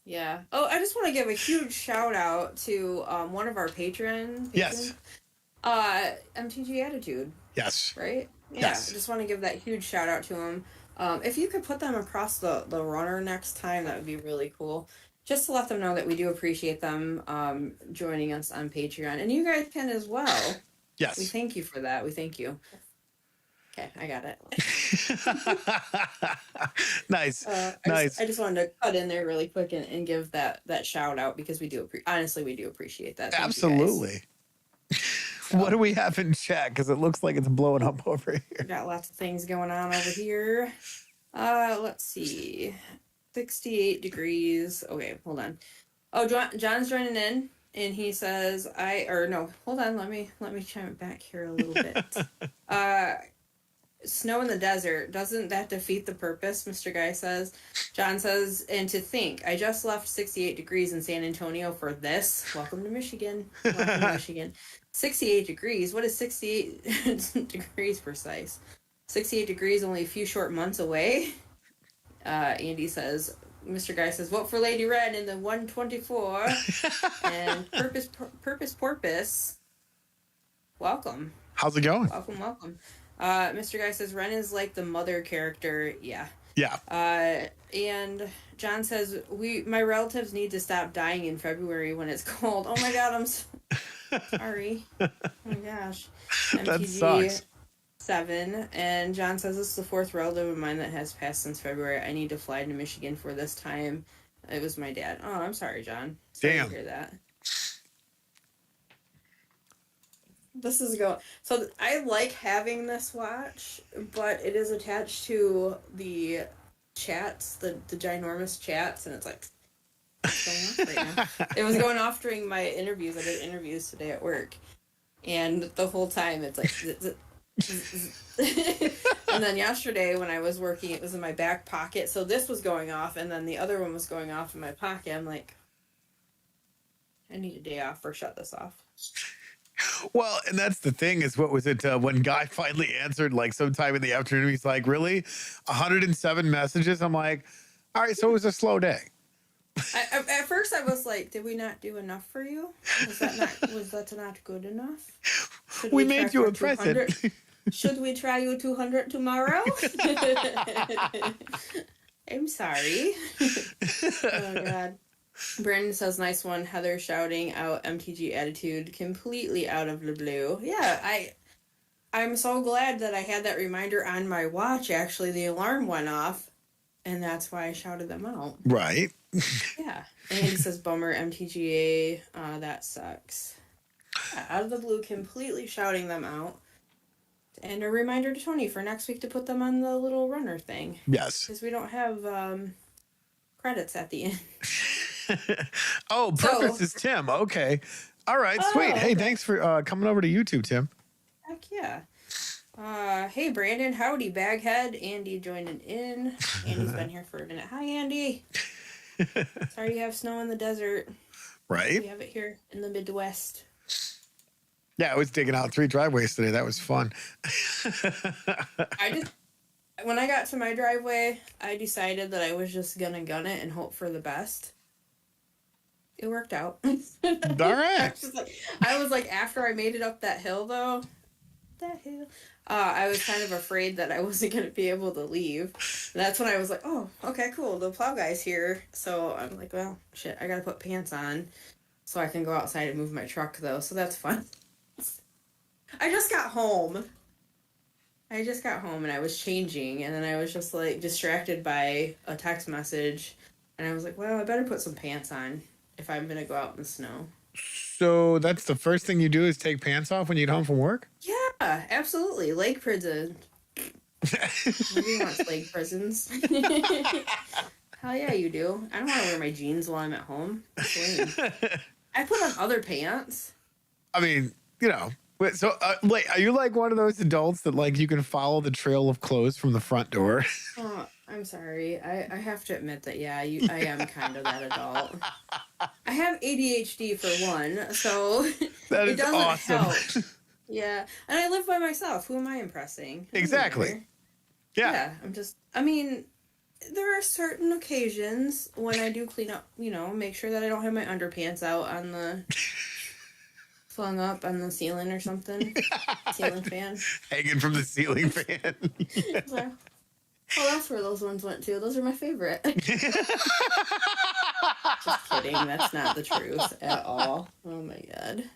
Yeah. Oh, I just want to give a huge shout out to one of our patrons. Yes. MTG Attitude. Yes. Right? Yeah. Yes. I just want to give that huge shout out to him. If you could put them across the runner next time, that would be really cool. Just to let them know that we do appreciate them joining us on Patreon. And you guys can as well. Yes. We thank you for that. We thank you. Okay, I got it. Nice. Nice. I just wanted to cut in there really quick and give that shout out, because we do honestly we do appreciate that. Thank Absolutely. What do we have in chat? Because it looks like it's blowing up over here. We got lots of things going on over here. Let's see. 68 degrees. Okay, hold on. Oh, John's joining in, and he says, hold on. Let me chime it back here a little bit. Snow in the desert, doesn't that defeat the purpose? Mr. Guy says. John says, and to think, I just left 68 degrees in San Antonio for this. Welcome to Michigan. 68 degrees. What is 68 degrees precise? 68 degrees, only a few short months away. Andy says, Mr. Guy says, vote for Lady Red in the 124. And Purpose Porpoise. Welcome. How's it going? Welcome. Mr. Guy says, Ren is like the mother character. Yeah. Yeah. And John says, my relatives need to stop dying in February when it's cold. Oh my God, I'm sorry. Oh my gosh. That sucks. 7. And John says, this is the 4th relative of mine that has passed since February. I need to fly to Michigan for this time. It was my dad. Oh, I'm sorry, John. Sorry Damn. to hear that. This is so I like having this watch, but it is attached to the chats, the ginormous chats, and it's like, what's going on right now? It was going off during my interviews. I did interviews today at work, and the whole time it's like and then yesterday when I was working, it was in my back pocket, so this was going off, and then the other one was going off in my pocket. I'm like, I need a day off, or shut this off. Well, and that's the thing, is what was it when Guy finally answered, like sometime in the afternoon, he's like, really? 107 messages? I'm like, all right, so it was a slow day. At first I was like, did we not do enough for you? Was that not good enough? We made you a present. Should we try you 200 tomorrow? I'm sorry. Oh God. Brandon says, nice one. Heather shouting out MTG Attitude completely out of the blue. Yeah, I'm so glad that I had that reminder on my watch. Actually, the alarm went off, and that's why I shouted them out. Right. Yeah. And he says, bummer, MTGA, that sucks. Out of the blue, completely shouting them out. And a reminder to Tony for next week to put them on the little runner thing. Yes. Because we don't have credits at the end. Oh, Purpose is Tim. Okay. All right, sweet. Okay. Hey, thanks for coming over to YouTube, Tim. Heck yeah. Hey, Brandon. Howdy, Baghead. Andy joining in. Andy's been here for a minute. Hi, Andy. Sorry you have snow in the desert. Right? We have it here in the Midwest. Yeah, I was digging out 3 driveways today. That was fun. When I got to my driveway, I decided that I was just gonna gun it and hope for the best. It worked out. All right. I was like, after I made it up that hill, though, I was kind of afraid that I wasn't gonna be able to leave. And that's when I was like, oh, okay, cool. The plow guy's here. So I'm like, well, shit, I gotta put pants on so I can go outside and move my truck, though. So that's fun. I just got home and I was changing, and then I was just like distracted by a text message, and I was like, well, I better put some pants on if I'm gonna go out in the snow. So that's the first thing you do is take pants off when you get home from work? Yeah, absolutely. Lake prison. Nobody wants lake prisons. Hell yeah, you do. I don't want to wear my jeans while I'm at home. That's lame. I put on other pants. I mean, you know. So, like, are you like one of those adults that like you can follow the trail of clothes from the front door? Oh, I'm sorry. I have to admit that, yeah, I am kind of that adult. I have ADHD for one, so That it is doesn't awesome. help. Yeah, and I live by myself. Who am I impressing? Exactly. Yeah. Yeah, there are certain occasions when I do clean up, make sure that I don't have my underpants out on the... flung up on the ceiling or something. Ceiling fan. Hanging from the ceiling fan. So, that's where those ones went to. Those are my favorite. Just kidding. That's not the truth at all. Oh my god.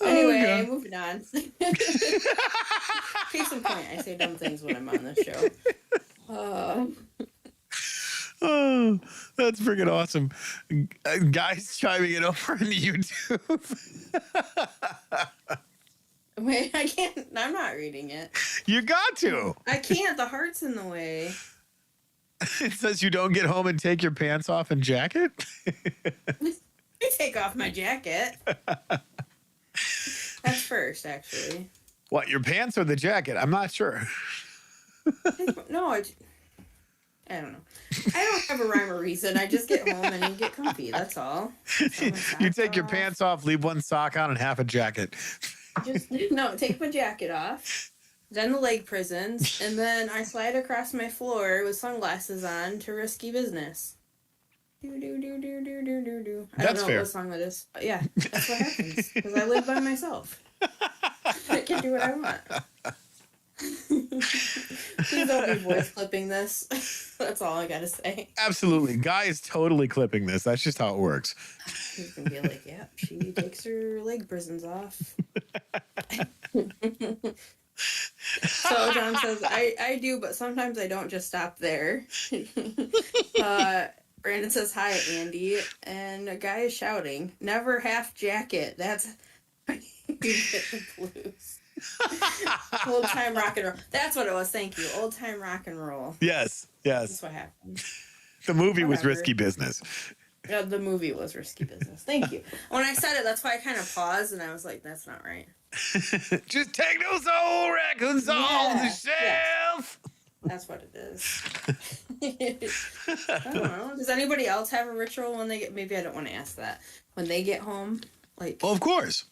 Anyway, moving on. Case in point, I say dumb things when I'm on this show. Oh, that's freaking awesome. Guys chiming in over on YouTube. Wait, I can't. I'm not reading it. You got to. I can't. The heart's in the way. It says you don't get home and take your pants off and jacket. I take off my jacket. That's first, actually. What, your pants or the jacket? I'm not sure. No, I don't know. I don't have a rhyme or reason. I just get home and get comfy. That's all. You take your pants off, leave one sock on, and half a jacket. Take my jacket off. Then the leg prisons, and then I slide across my floor with sunglasses on to risky business. Do do do do do do do do. I don't know fair. what song that is. But yeah, that's what happens because I live by myself. I can do what I want. Please don't be voice clipping this. That's all I gotta say. Absolutely. Guy is totally clipping this. That's just how it works. He's gonna be like, yeah, she takes her leg prisons off. So John says, I do, but sometimes I don't just stop there. Brandon says, hi, Andy. And a guy is shouting, never half jacket. That's you get the blues. Old time rock and roll. That's what it was. Thank you. Old time rock and roll. Yes. That's what happened. The movie was risky business. Yeah, the movie was risky business. Thank you. When I said it, that's why I kind of paused and I was like, that's not right. Just take those old raccoons off the shelf. That's what it is. I don't know. Does anybody else have a ritual when they get... Maybe I don't want to ask that. When they get home? Like, Well, of course.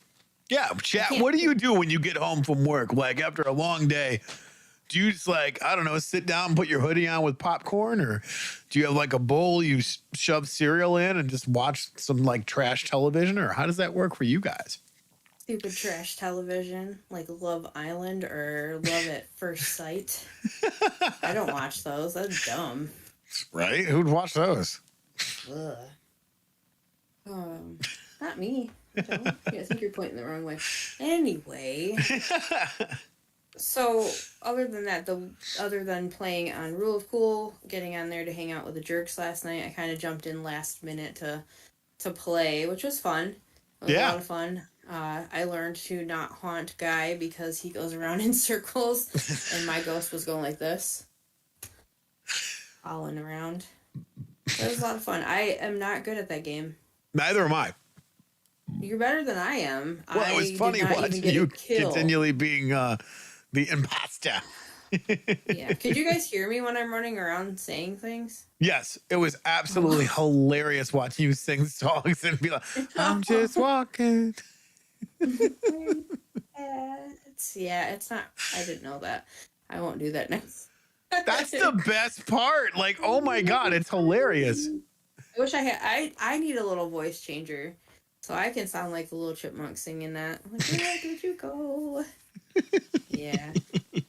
Yeah, chat. What do you do when you get home from work? Like after a long day, do you just like, I don't know, sit down and put your hoodie on with popcorn? Or do you have like a bowl you shove cereal in and just watch some like trash television? Or how does that work for you guys? stupid trash television, like Love Island or Love at First Sight. I don't watch those. That's dumb. Right? Who'd watch those? Ugh. Not me. I think you're pointing the wrong way. Anyway, so other than that, other than playing on Rule of Cool, getting on there to hang out with the jerks last night, I kind of jumped in last minute to play, which was fun. It was a lot of fun. I learned to not haunt Guy because he goes around in circles, and my ghost was going like this, following around. It was a lot of fun. I am not good at that game. Neither am I. You're better than I am. Well, it was funny watching you continually being the imposter. Yeah. Could you guys hear me when I'm running around saying things? Yes, it was absolutely Oh. hilarious watching you sing songs and be like, I'm just walking. Yeah, it's not. I didn't know that. I won't do that next. That's the best part. Like, oh my God, it's hilarious. I wish I had. I need a little voice changer, so I can sound like the little chipmunk singing that. Like, where did you go? Yeah.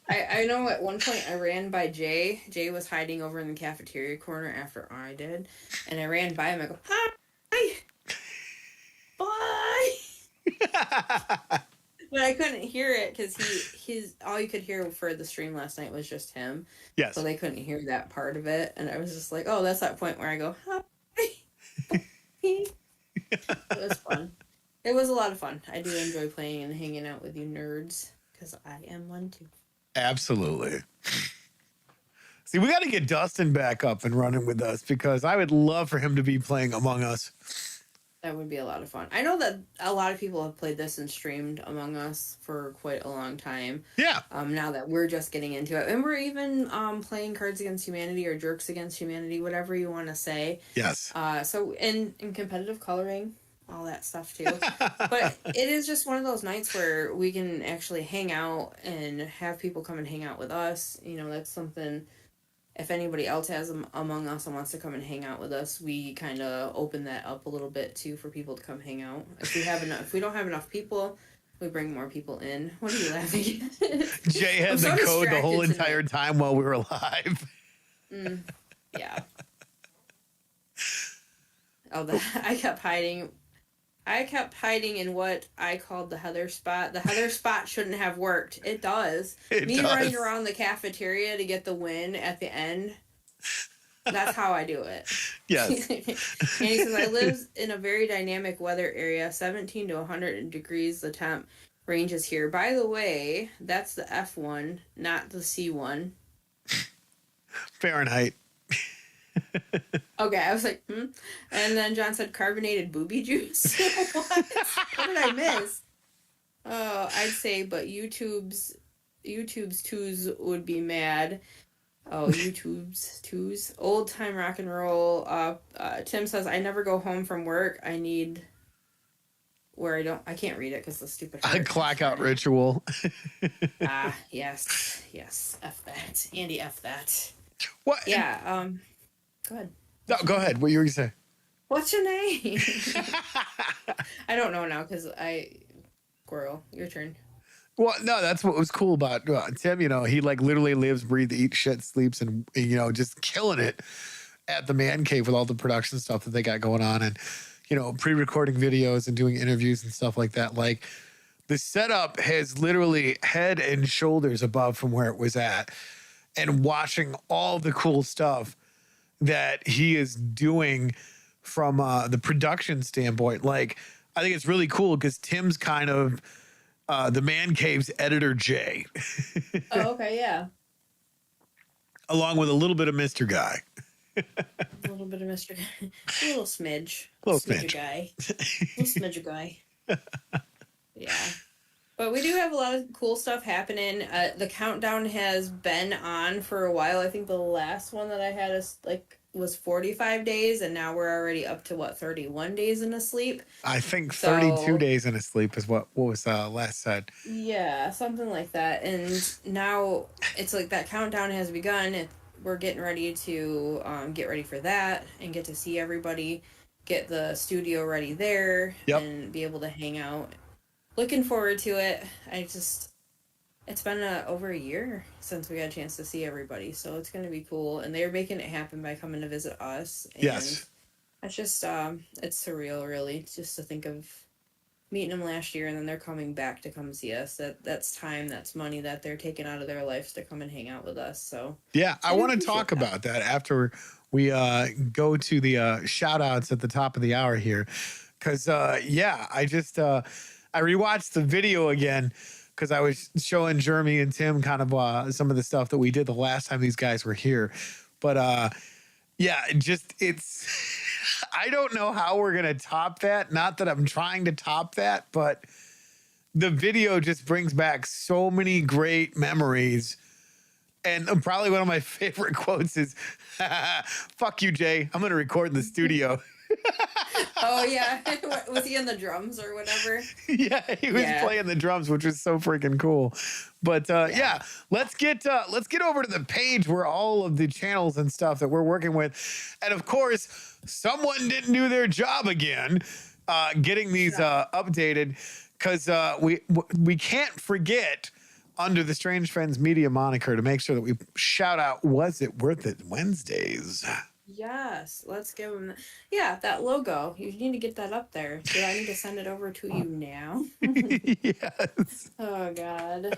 I know at one point I ran by Jay. Jay was hiding over in the cafeteria corner after I did, and I ran by him. I go, hi, bye. But I couldn't hear it because he's all you could hear for the stream last night was just him. Yes. So they couldn't hear that part of it, and I was just like, oh, that's that point where I go, hi. It was fun. It was a lot of fun. I do enjoy playing and hanging out with you nerds because I am one too. Absolutely. See, we got to get Dustin back up and running with us because I would love for him to be playing Among Us. That would be a lot of fun. I know that a lot of people have played this and streamed Among Us for quite a long time. Yeah. Now that we're just getting into it. And we're even playing Cards Against Humanity or Jerks Against Humanity, whatever you want to say. Yes. So in competitive coloring, all that stuff too. But it is just one of those nights where we can actually hang out and have people come and hang out with us. You know, that's something... If anybody else has Among Us and wants to come and hang out with us, we kind of open that up a little bit too for people to come hang out. If we don't have enough people, we bring more people in. What are you laughing at? Jay had the code the whole entire time while we were live. Yeah. Oh, I kept hiding. I kept hiding in what I called the Heather spot. The Heather spot shouldn't have worked. It does. Running around the cafeteria to get the win at the end. That's how I do it. Yes. And he says, I live in a very dynamic weather area, 17 to 100 degrees the temp range is here. By the way, that's the F1, not the C1. Fahrenheit. Okay, I was like, And then John said carbonated booby juice. What did I miss? Oh, I'd say, but YouTube's twos would be mad. Oh, YouTube's twos. Old time rock and roll. Tim says, I never go home from work. I need where I can't read it because the stupid clock out ritual. Yes. F that. Andy, F that. What? Yeah, go ahead. No, go ahead. What you were going to say? What's your name? I don't know now because Squirrel, your turn. Well, no, that's what was cool about Tim. You know, he like literally lives, breathes, eats, shit, sleeps, and, you know, just killing it at the man cave with all the production stuff that they got going on and, you know, pre-recording videos and doing interviews and stuff like that. Like the setup has literally head and shoulders above from where it was at, and watching all the cool stuff that he is doing from the production standpoint. Like, I think it's really cool because Tim's kind of the man cave's editor Jay. Oh, okay, yeah. Along with a little bit of Mr. Guy. A little bit of Mr. Guy. A little smidge. A little smidge. Guy. A little smidge guy. Yeah. But we do have a lot of cool stuff happening. The countdown has been on for a while. I think the last one that I had was 45 days, and now we're already up to 31 days in a sleep. I think 32 days in a sleep is what was last said. Yeah, something like that. And now it's like that countdown has begun. We're getting ready to get ready for that and get to see everybody, get the studio ready there, and be able to hang out. Looking forward to it. It's been over a year since we got a chance to see everybody, so it's going to be cool. And they're making it happen by coming to visit us. And yes. It's just, it's surreal, really, just to think of meeting them last year and then they're coming back to come see us. That's time, that's money that they're taking out of their lives to come and hang out with us. So yeah, I want to talk about that after we go to the shout outs at the top of the hour here. Because, I rewatched the video again because I was showing Jeremy and Tim kind of some of the stuff that we did the last time these guys were here. But I don't know how we're going to top that. Not that I'm trying to top that, but the video just brings back so many great memories And probably one of my favorite quotes is, fuck you, Jay. I'm going to record in the studio. Oh yeah, was he in the drums or whatever? Yeah, he was playing the drums, which was so freaking cool. But yeah, let's get over to the page where all of the channels and stuff that we're working with, and of course, someone didn't do their job again, getting these updated, because we can't forget under the Strange Friends Media moniker to make sure that we shout out Was It Worth It Wednesdays. Yes, let's give them that logo. You need to get that up there. Do I need to send it over to you now? Yes. Oh God.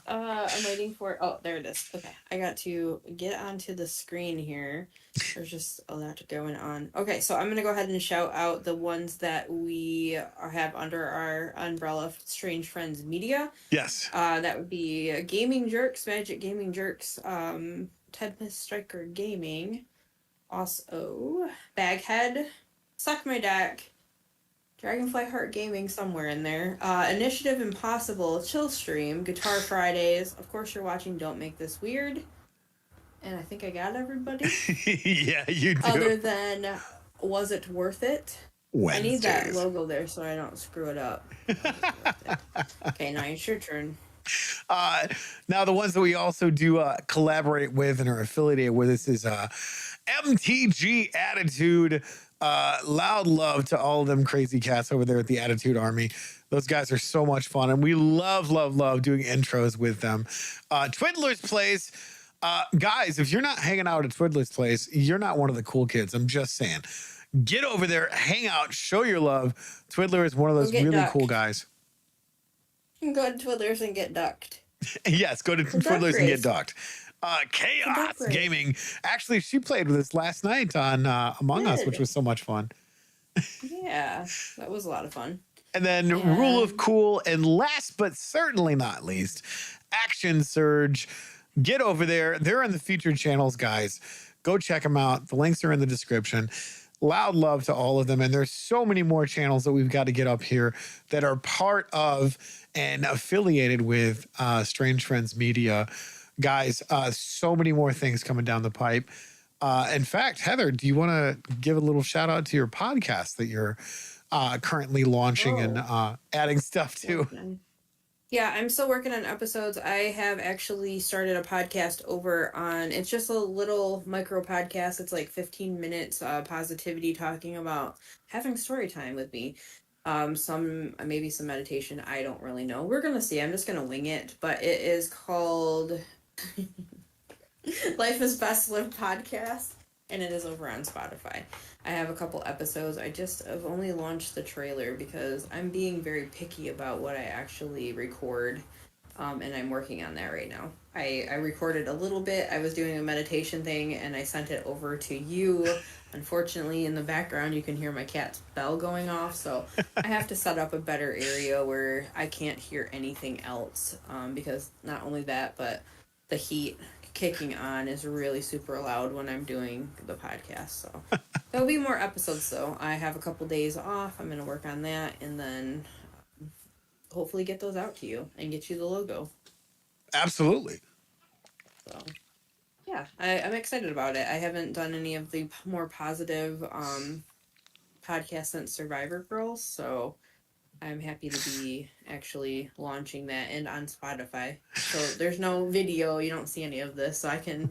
I'm waiting for it. Oh, there it is. Okay, I got to get onto the screen here. There's just a lot going on. Okay, so I'm gonna go ahead and shout out the ones that we have under our umbrella of Strange Friends Media. Yes. That would be Gaming Jerks, Magic Gaming Jerks, Ted Striker Gaming, also Baghead, Suck My Deck, Dragonfly Heart Gaming somewhere in there, Initiative Impossible, Chill Stream, Guitar Fridays. Of course, you're watching Don't Make This Weird, and I think I got everybody. Yeah, you do. Other than Was It Worth It? Wednesdays. I need that logo there so I don't screw it up. Okay, now it's your turn. Now, the ones that we also do collaborate with and are affiliated with us is MTG Attitude. Loud love to all of them crazy cats over there at the Attitude Army. Those guys are so much fun, and we love doing intros with them. Twiddler's Place. Guys, if you're not hanging out at Twiddler's Place, you're not one of the cool kids. I'm just saying. Get over there, hang out, show your love. Twiddler is one of those really cool guys. You can go to Twiddlers and get ducked. Yes, go to Twiddlers and get ducked. Chaos Gaming. Actually, she played with us last night on Among Us, which was so much fun. Yeah, that was a lot of fun. And then Rule of Cool, and last but certainly not least, Action Surge. Get over there. They're in the featured channels, guys. Go check them out. The links are in the description. Loud love to all of them. And there's so many more channels that we've got to get up here that are part of and affiliated with Strange Friends Media. Guys, so many more things coming down the pipe. In fact, Heather, do you want to give a little shout out to your podcast that you're currently launching and adding stuff to? Yeah, I'm still working on episodes. I have actually started a podcast over on, it's just a little micro podcast. It's like 15 minutes positivity, talking about having story time with me. Maybe some meditation. I don't really know. We're going to see. I'm just going to wing it. But it is called Life is Best Lived Podcast. And it is over on Spotify. I have a couple episodes. I've only launched the trailer because I'm being very picky about what I actually record. And I'm working on that right now. I recorded a little bit. I was doing a meditation thing and I sent it over to you. Unfortunately, in the background, you can hear my cat's bell going off. So I have to set up a better area where I can't hear anything else. Because not only that, but the heat kicking on is really super loud when I'm doing the podcast. So there'll be more episodes though. I have a couple days off. I'm going to work on that and then hopefully get those out to you and get you the logo. Absolutely. So yeah, I'm excited about it. I haven't done any of the more positive podcasts since Survivor Girls, so I'm happy to be actually launching that and on Spotify. So there's no video. You don't see any of this. So I can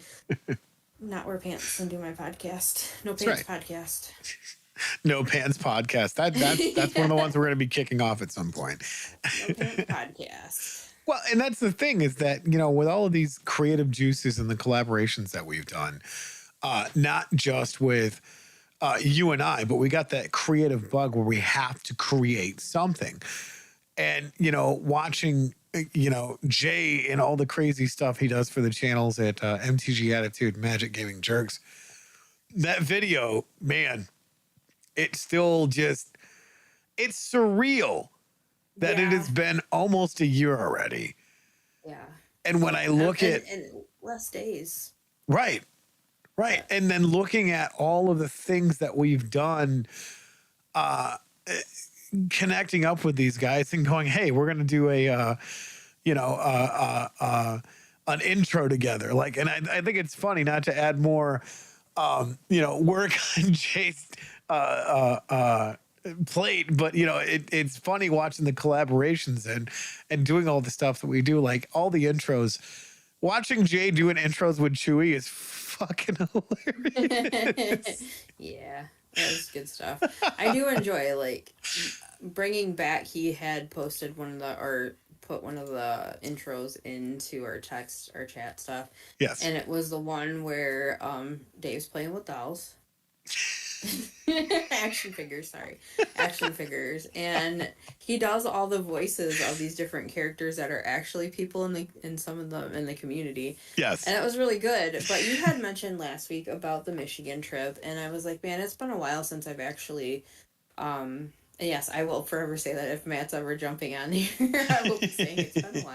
not wear pants and do my podcast. No pants podcast. No Pants Podcast. That's one of the ones we're going to be kicking off at some point. No Pants Podcast. Well, and that's the thing is that, you know, with all of these creative juices and the collaborations that we've done, not just with you and I, but we got that creative bug where we have to create something. And, you know, watching, you know, Jay and all the crazy stuff he does for the channels at MTG Attitude, Magic Gaming Jerks, that video, man, it's still just, it's surreal that it has been almost a year already. Yeah. And when I look at... And less days. Right. Right. Yeah. And then looking at all of the things that we've done, connecting up with these guys and going, hey, we're going to do a an intro together. Like, and I think it's funny, not to add more, work on Jay's plate, but it's funny watching the collaborations and doing all the stuff that we do, like all the intros. Watching Jay doing intros with Chewy is fucking hilarious. Yeah, that was good stuff. I do enjoy like bringing back. He had posted put one of the intros into our chat stuff. Yes. And it was the one where Dave's playing with dolls. Action figures, and he does all the voices of these different characters that are actually people in some of them in the community. Yes. And it was really good. But you had mentioned last week about the Michigan trip, and I was like, man, it's been a while since I've actually and yes, I will forever say that if Matt's ever jumping on here, I will be saying it's been a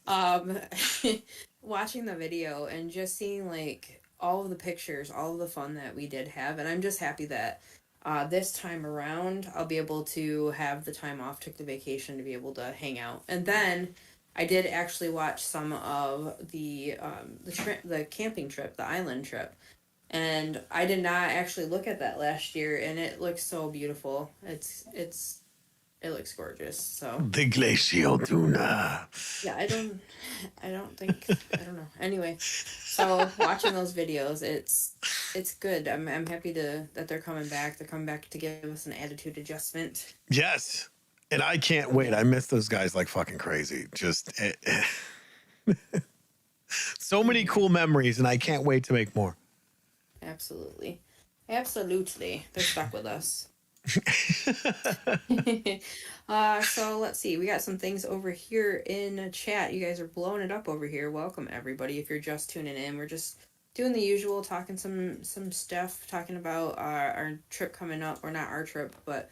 while. Watching the video and just seeing like all of the pictures, all of the fun that we did have, and I'm just happy that this time around I'll be able to have the time off, took the vacation to be able to hang out. And then I did actually watch some of the camping trip, the island trip. And I did not actually look at that last year, and it looks so beautiful. It looks gorgeous. So the glacial tuna. Yeah, I don't know. Anyway, so watching those videos, it's good. I'm happy that they're coming back. They're coming back to give us an attitude adjustment. Yes, and I can't wait. I miss those guys like fucking crazy. Just so many cool memories, and I can't wait to make more. Absolutely. They're stuck with us. So let's see. We got some things over here in chat. You guys are blowing it up over here. Welcome everybody. If you're just tuning in, we're just doing the usual, talking some stuff, talking about our trip coming up, or not our trip, but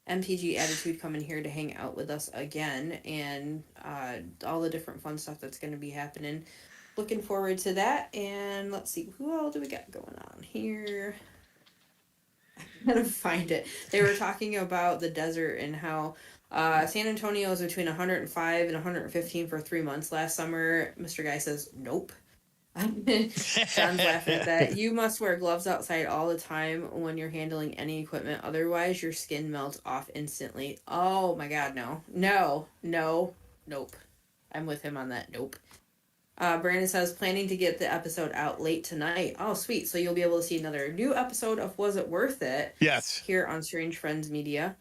MTG Attitude coming here to hang out with us again, and all the different fun stuff that's going to be happening. Looking forward to that. And let's see, who all do we got going on here? I'm gonna find it. They were talking about the desert and how San Antonio was between 105 and 115 for 3 months last summer. Mr. Guy says nope. John's laughing at that. You must wear gloves outside all the time when you're handling any equipment, otherwise your skin melts off instantly. Oh my god, no, nope. I'm with him on that. Nope. Brandon says, planning to get the episode out late tonight. Oh, sweet. So you'll be able to see another new episode of Was It Worth It? Yes. Here on Strange Friends Media.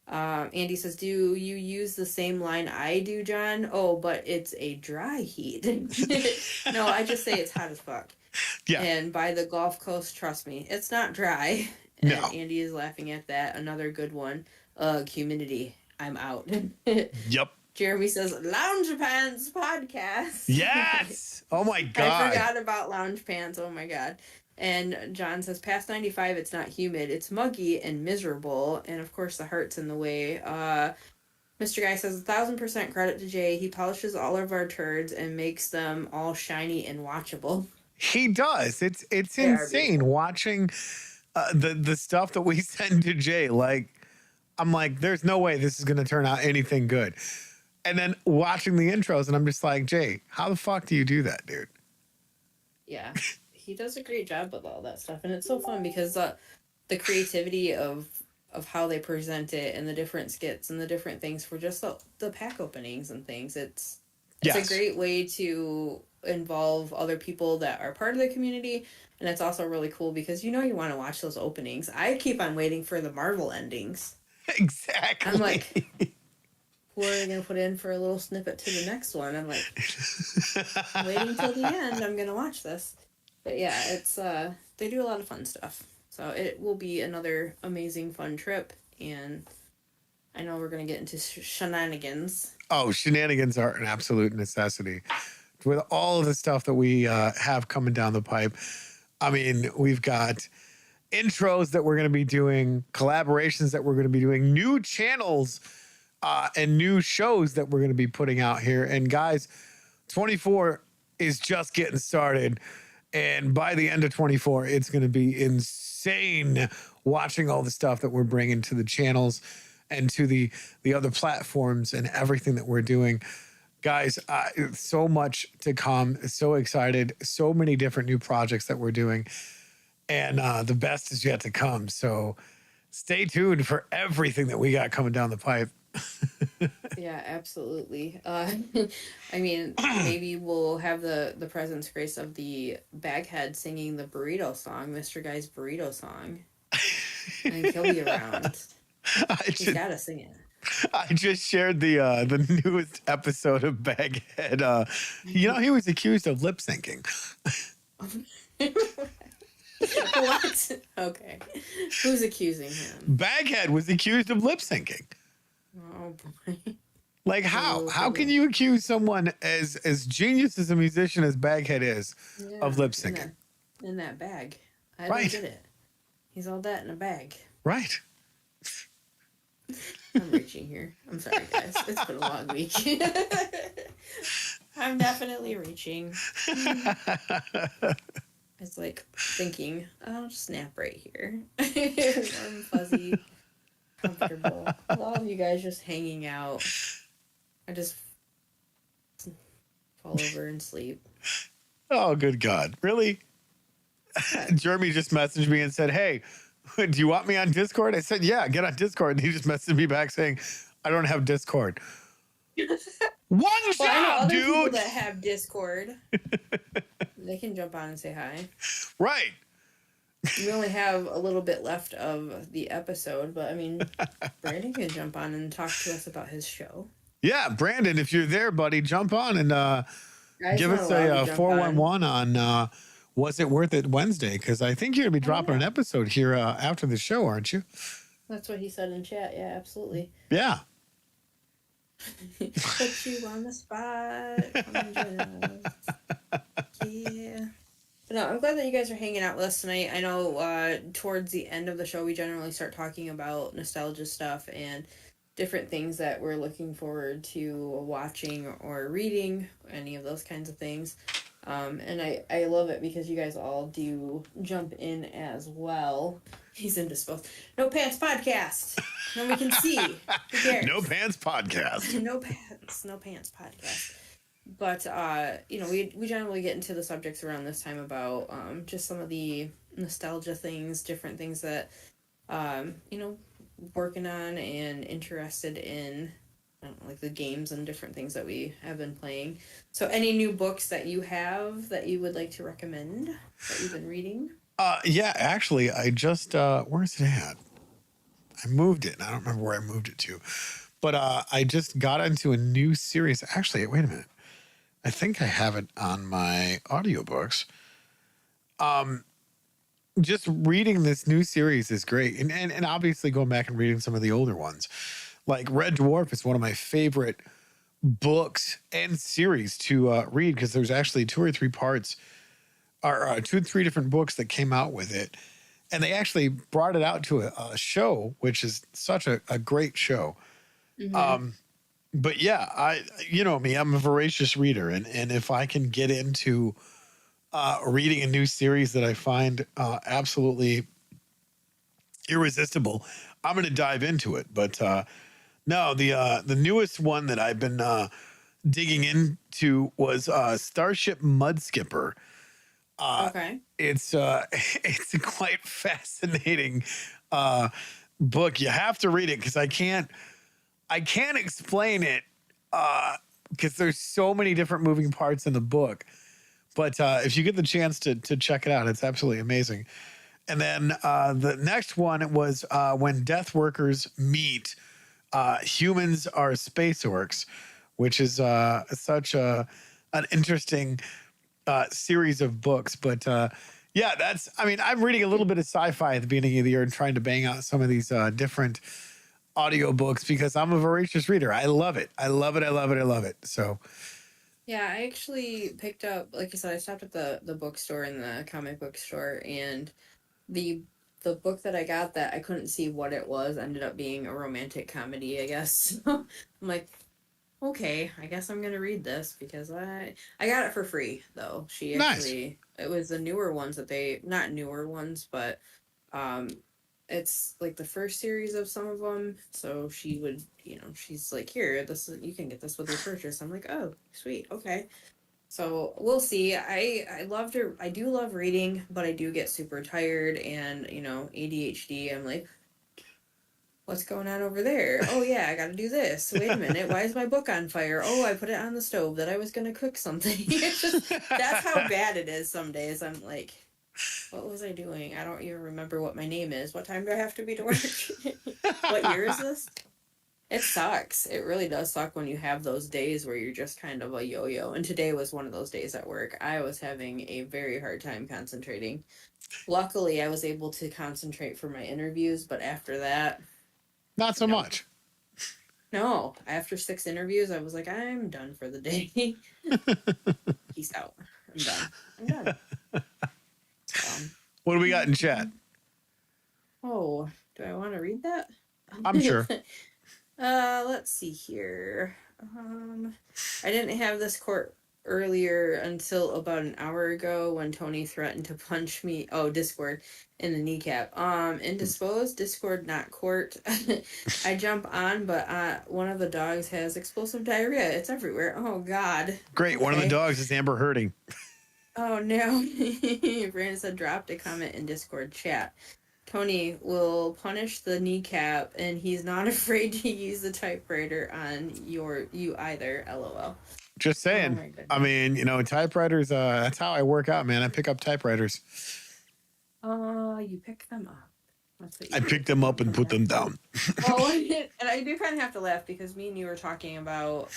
Andy says, do you use the same line I do, John? Oh, but it's a dry heat. No, I just say it's hot as fuck. Yeah. And by the Gulf Coast, trust me, it's not dry. No. And Andy is laughing at that. Another good one. Humidity. I'm out. Yep. Jeremy says, Lounge Pants Podcast. Yes. Oh, my God. I forgot about Lounge Pants. Oh, my God. And John says, past 95, it's not humid. It's muggy and miserable. And, of course, the heart's in the way. Mr. Guy says, 1,000% credit to Jay. He polishes all of our turds and makes them all shiny and watchable. He does. It's insane watching the stuff that we send to Jay. Like, I'm like, there's no way this is going to turn out anything good. And then watching the intros, and I'm just like, Jay, how the fuck do you do that, dude? Yeah, he does a great job with all that stuff. And it's so fun because the creativity of how they present it and the different skits and the different things for just the pack openings and things. It's a great way to involve other people that are part of the community. And it's also really cool because you want to watch those openings. I keep on waiting for the Marvel endings. Exactly. I'm like, who are they going to put in for a little snippet to the next one? I'm like, waiting till the end. I'm going to watch this. But yeah, it's they do a lot of fun stuff. So it will be another amazing, fun trip. And I know we're going to get into shenanigans. Oh, shenanigans are an absolute necessity. With all of the stuff that we have coming down the pipe, I mean, we've got intros that we're going to be doing, collaborations that we're going to be doing, new channels and new shows that we're going to be putting out here. And guys, 24 is just getting started. And by the end of 24, it's going to be insane watching all the stuff that we're bringing to the channels and to the other platforms and everything that we're doing. Guys, so much to come. So excited. So many different new projects that we're doing. And the best is yet to come. So stay tuned for everything that we got coming down the pipe. Yeah, absolutely. I mean, maybe we'll have the presence grace of the baghead singing the burrito song, Mr. Guy's burrito song. I think he'll be around. He's got to sing it. I just shared the newest episode of Baghead. He was accused of lip syncing. What? Okay. Who's accusing him? Baghead was accused of lip syncing. Oh boy. Like how? How can you accuse someone as genius as a musician as Baghead is of lip syncing? In that bag. I don't get it. He's all that in a bag. Right. I'm reaching here. I'm sorry, guys. It's been a long week. I'm definitely reaching. It's like thinking, I'll just snap right here. Warm, fuzzy, comfortable. With all of you guys just hanging out. I just fall over and sleep. Oh, good God. Really? Jeremy just messaged me and said, hey, do you want me on Discord? I said, yeah, get on Discord. And he just messaged me back saying, I don't have Discord. One job, I know other dude. people that have Discord. They can jump on and say hi. Right. We only have a little bit left of the episode, but I mean, Brandon can jump on and talk to us about his show. Yeah, Brandon, if you're there, buddy, jump on and give us a 411 on Was It Worth It Wednesday? Because I think you're going to be dropping an episode here after the show, aren't you? That's what he said in chat. Yeah, absolutely. Yeah. Put you on the spot. Come and join us. Yeah. But no, I'm glad that you guys are hanging out with us tonight. I know towards the end of the show, we generally start talking about nostalgia stuff and different things that we're looking forward to watching or reading, any of those kinds of things. And I love it because you guys all do jump in as well. He's indisposed. No Pants Podcast. No, we can see. Who cares? No Pants Podcast. No Pants Podcast. But, we generally get into the subjects around this time about just some of the nostalgia things, different things that, working on and interested in, like the games and different things that we have been playing. So any new books that you have that you would like to recommend that you've been reading? Yeah, actually, I just, where's it at? I moved it. I don't remember where I moved it to. But I just got into a new series. Actually, wait a minute. I think I have it on my audiobooks. Just reading this new series is great. And obviously going back and reading some of the older ones. Like Red Dwarf is one of my favorite books and series to read because there's actually 2 or 3 parts or 2 or 3 different books that came out with it. And they actually brought it out to a show, which is such a great show. Mm-hmm. But yeah, you know me, I'm a voracious reader. And if I can get into reading a new series that I find absolutely irresistible, I'm going to dive into it. But no, the newest one that I've been digging into was Starship Mudskipper. Okay. It's a quite fascinating book. You have to read it because I can't explain it because there's so many different moving parts in the book. But if you get the chance to check it out, it's absolutely amazing. And then the next one was When Death Workers Meet, Humans Are Space Orcs, which is such an interesting series of books. But yeah, I'm reading a little bit of sci-fi at the beginning of the year and trying to bang out some of these different audiobooks because I'm a voracious reader. I love it. I love it. I love it. I love it. So yeah, I actually picked up, like I said, I stopped at the bookstore in the comic book store, and the book that I got that I couldn't see what it was ended up being a romantic comedy, I guess. I'm like, okay, I guess I'm gonna read this because I got it for free though. She actually It was the newer ones that not newer ones, but it's like the first series of some of them. So she would, she's like, here, you can get this with your purchase. I'm like, oh, sweet, okay. So we'll see. I loved her. I do love reading, but I do get super tired and ADHD. I'm like, what's going on over there? Oh yeah, I got to do this. Wait a minute, why is my book on fire? Oh, I put it on the stove that I was gonna cook something. It's just that's how bad it is. Some days I'm like, what was I doing? I don't even remember what my name is. What time do I have to be to work? What year is this? It sucks. It really does suck when you have those days where you're just kind of a yo-yo. And today was one of those days at work. I was having a very hard time concentrating. Luckily, I was able to concentrate for my interviews, but after that, not so much. No, after 6 interviews, I was like, I'm done for the day. Peace out. I'm done. What do we got in chat? Oh, do I want to read that? I'm sure. Let's see here. I didn't have this court earlier until about an hour ago when Tony threatened to punch me. Oh, Discord in the kneecap. Indisposed, Discord, not court. I jump on, but one of the dogs has explosive diarrhea. It's everywhere. Oh God. Great. Okay. One of the dogs is Amber hurting. Oh no. Brandon said dropped a comment in Discord chat. Tony will punish the kneecap, and he's not afraid to use the typewriter on you either. LOL. Just saying. I mean, typewriters. That's how I work out, man. I pick up typewriters. You pick them up. That's what I pick them up and put them down. Oh, and I do kind of have to laugh because me and you were talking about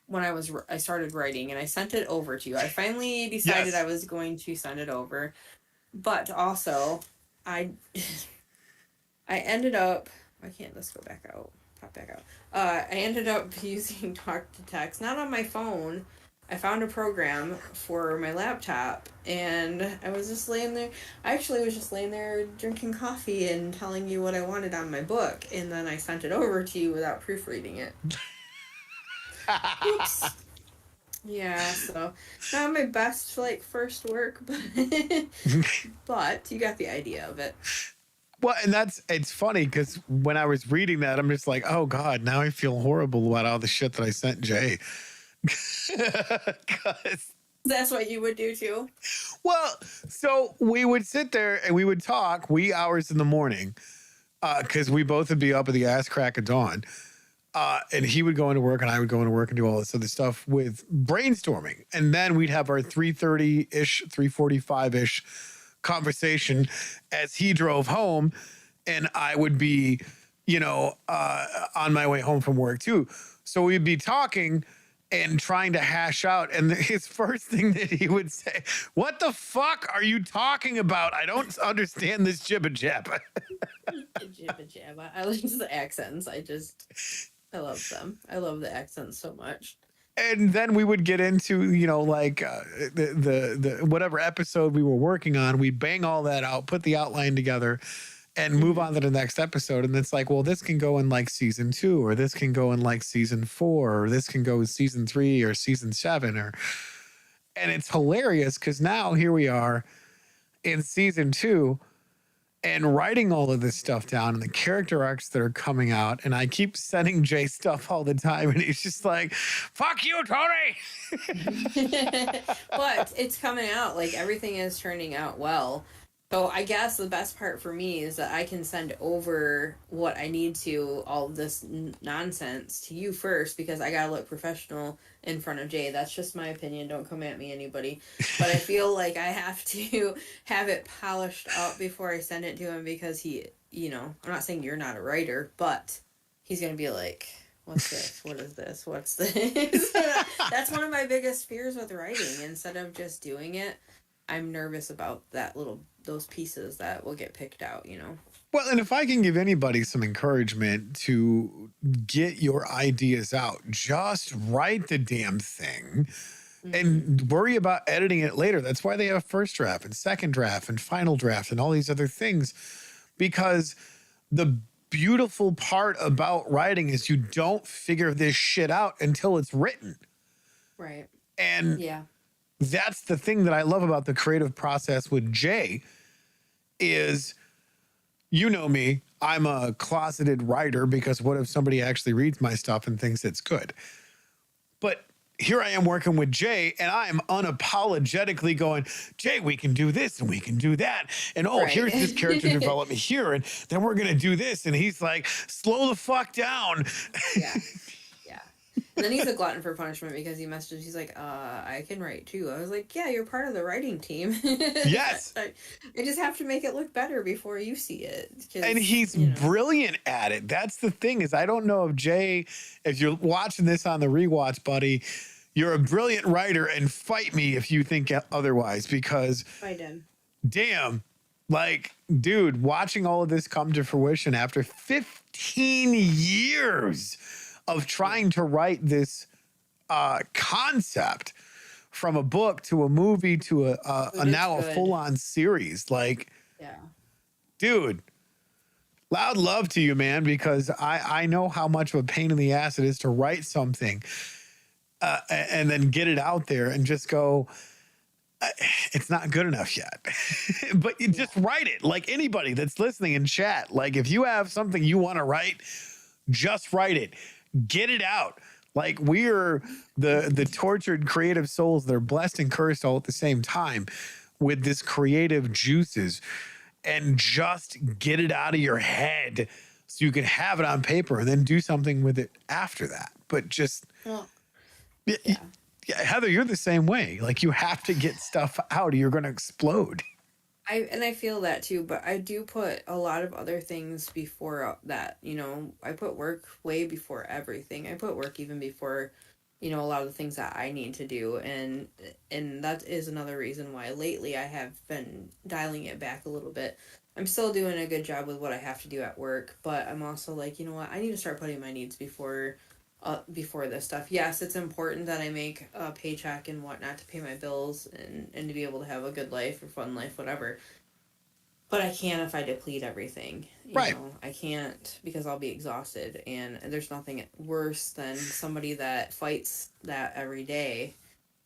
when I started writing, and I sent it over to you. I finally decided I was going to send it over, but also. I ended up. Why can't this go back out? Pop back out. I ended up using talk to text, not on my phone. I found a program for my laptop, and I was just laying there. I actually was just laying there drinking coffee and telling you what I wanted on my book, and then I sent it over to you without proofreading it. Oops. Yeah, so not my best first work, but you got the idea of it. Well, and it's funny because when I was reading that, I'm just like, oh God, now I feel horrible about all the shit that I sent Jay. That's what you would do too? Well, so we would sit there and we would talk wee hours in the morning because we both would be up at the ass crack of dawn. And he would go into work and I would go into work and do all this other stuff with brainstorming. And then we'd have our 3:30-ish, 3:45-ish conversation as he drove home. And I would be, on my way home from work too. So we'd be talking and trying to hash out. And his first thing that he would say, what the fuck are you talking about? I don't understand this jibba jabba. Jibba jabba. I like the accents. I love them. I love the accents so much. And then we would get into, the whatever episode we were working on. We'd bang all that out, put the outline together, and move on to the next episode. And it's like, well, this can go in season 2, or this can go in season 4, or this can go in season 3 or season 7. And it's hilarious because now here we are in season 2. And writing all of this stuff down and the character arcs that are coming out. And I keep sending Jay stuff all the time. And he's just like, fuck you, Tony. But it's coming out. Everything is turning out well. So I guess the best part for me is that I can send over what I need to, all of this nonsense, to you first, because I gotta look professional in front of Jay. That's just my opinion. Don't come at me, anybody. But I feel like I have to have it polished up before I send it to him because he, I'm not saying you're not a writer, but he's gonna be like, what's this? What is this? What's this? That's one of my biggest fears with writing. Instead of just doing it, I'm nervous about those pieces that will get picked out, Well, and if I can give anybody some encouragement to get your ideas out, just write the damn thing and worry about editing it later. That's why they have first draft and second draft and final draft and all these other things, because the beautiful part about writing is you don't figure this shit out until it's written. Right. And that's the thing that I love about the creative process with Jay is you know me, I'm a closeted writer because what if somebody actually reads my stuff and thinks it's good? But here I am working with Jay, and I am unapologetically going, Jay, we can do this and we can do that. And oh, Right. here's this character development here. And then we're going to do this. And he's like, slow the fuck down. Yeah. Yeah. And then he's a glutton for punishment because he messages, he's like, I can write too. I was like, yeah, you're part of the writing team. Yes. I just have to make it look better before you see it. And he's brilliant at it. That's the thing is I don't know if Jay, if you're watching this on the rewatch, buddy, you're a brilliant writer and fight me if you think otherwise because I did. Damn, like, dude, watching all of this come to fruition after 15 years of trying to write this concept from a book to a movie to a now a full-on series. Like, yeah, dude, loud love to you, man, because I know how much of a pain in the ass it is to write something and then get it out there and just go, it's not good enough yet. But you just write it like anybody that's listening in chat. Like if you have something you want to write, just write it. Get it out. Like we are the tortured creative souls that are blessed and cursed all at the same time with this creative juices, and just get it out of your head so you can have it on paper and then do something with it after that. But just yeah. Heather, you're the same way. Like you have to get stuff out or you're going to explode. I feel that too, but I do put a lot of other things before that. I put work way before everything. I put work even before, a lot of the things that I need to do, and that is another reason why lately I have been dialing it back a little bit. I'm still doing a good job with what I have to do at work, but I'm also like, you know what? I need to start putting my needs before this stuff. Yes, it's important that I make a paycheck and whatnot to pay my bills and to be able to have a good life or fun life, whatever. But I can't if I deplete everything. Right. I can't because I'll be exhausted. And there's nothing worse than somebody that fights that every day,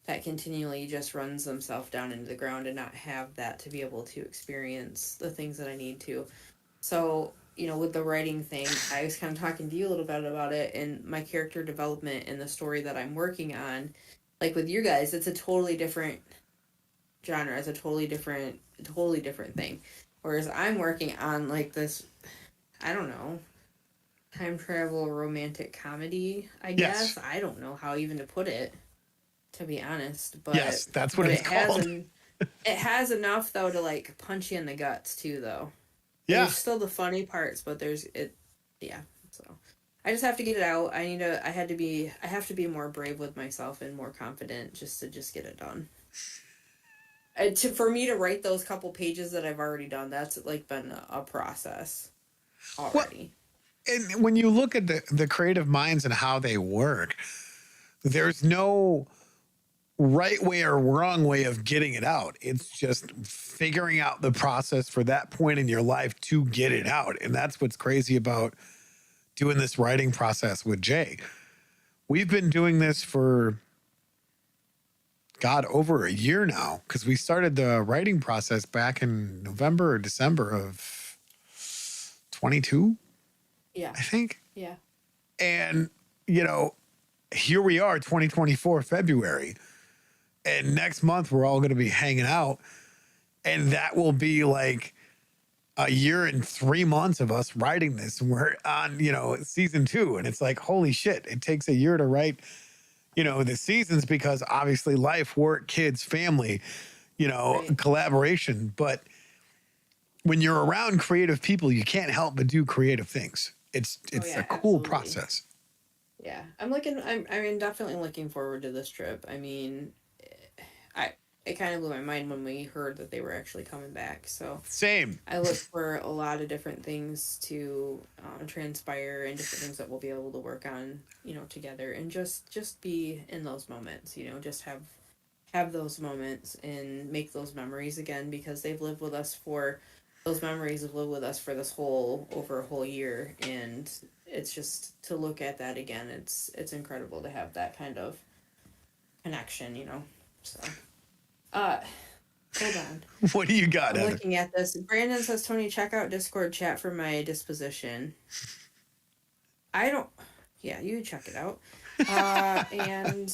that continually just runs themselves down into the ground and not have that to be able to experience the things that I need to. So, with the writing thing, I was kind of talking to you a little bit about it and my character development and the story that I'm working on. Like with you guys, it's a totally different genre. It's a totally different thing. Whereas I'm working on like this, I don't know, time travel romantic comedy, I guess. I don't know how even to put it, to be honest. But yes, that's what it's called. It has enough though to like punch you in the guts too, though. Yeah. There's still the funny parts, but there's it. Yeah. So I just have to get it out. I have to be more brave with myself and more confident just to get it done. For me to write those couple pages that I've already done, that's like been a process already. Well, and when you look at the creative minds and how they work, there's no right way or wrong way of getting it out. It's just figuring out the process for that point in your life to get it out. And that's what's crazy about doing this writing process with Jay. We've been doing this for, God, over a year now, because we started the writing process back in November or December of 22. Yeah. I think. Yeah. And, here we are, 2024, February. And next month, we're all going to be hanging out. And that will be like a year and 3 months of us writing this. And we're on, season 2. And it's like, holy shit, it takes a year to write, the seasons because obviously life, work, kids, family, right. Collaboration. But when you're around creative people, you can't help but do creative things. It's a cool absolutely. Process. Yeah. I'm definitely looking forward to this trip. I mean, it kind of blew my mind when we heard that they were actually coming back. So same. I look for a lot of different things to transpire and different things that we'll be able to work on, together and just be in those moments, just have those moments and make those memories again because those memories have lived with us for over a whole year, and it's just to look at that again. It's incredible to have that kind of connection, So. Hold on. What do you got, I'm Heather? looking at this. Brandon says, Tony, check out Discord chat for my disposition. I don't... Yeah, you check it out. And...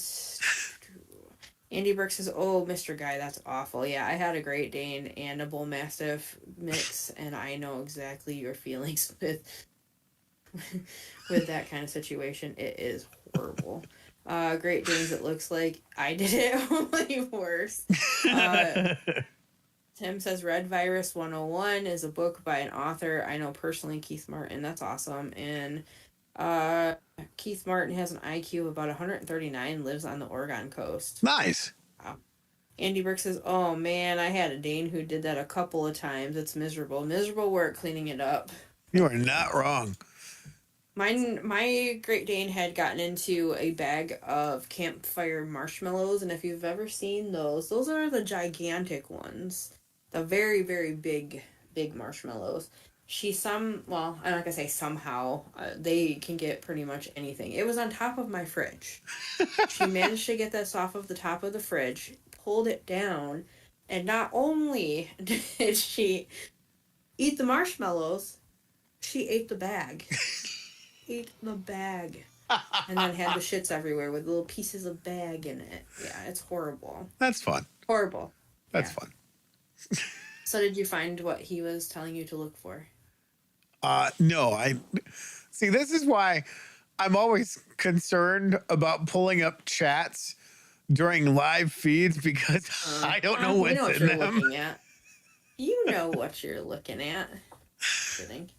Andy Burke says, oh, Mr. Guy, that's awful. Yeah, I had a Great Dane and a Bull Mastiff mix, and I know exactly your feelings with that kind of situation. It is horrible. Great Danes, it looks like I did it only worse. Tim says Red Virus 101 is a book by an author I know personally, Keith Martin. That's awesome. And Keith Martin has an IQ of about 139, lives on the Oregon coast. Nice. Wow. Andy Burke says, oh man, I had a Dane who did that a couple of times. It's miserable. Miserable work cleaning it up. You are not wrong. My Great Dane had gotten into a bag of campfire marshmallows, and if you've ever seen those are the gigantic ones. The very, very big marshmallows. I'm not gonna say somehow, they can get pretty much anything. It was on top of my fridge. She managed to get this off of the top of the fridge, pulled it down, and not only did she eat the marshmallows, she ate the bag. Ate the bag. And then had the shits everywhere with little pieces of bag in it. Yeah, it's horrible. That's fun. Horrible. That's fun. So did you find what he was telling you to look for? No, see, this is why I'm always concerned about pulling up chats during live feeds, because I don't know what's what in you're them. looking at. You know what you're looking at. Kidding.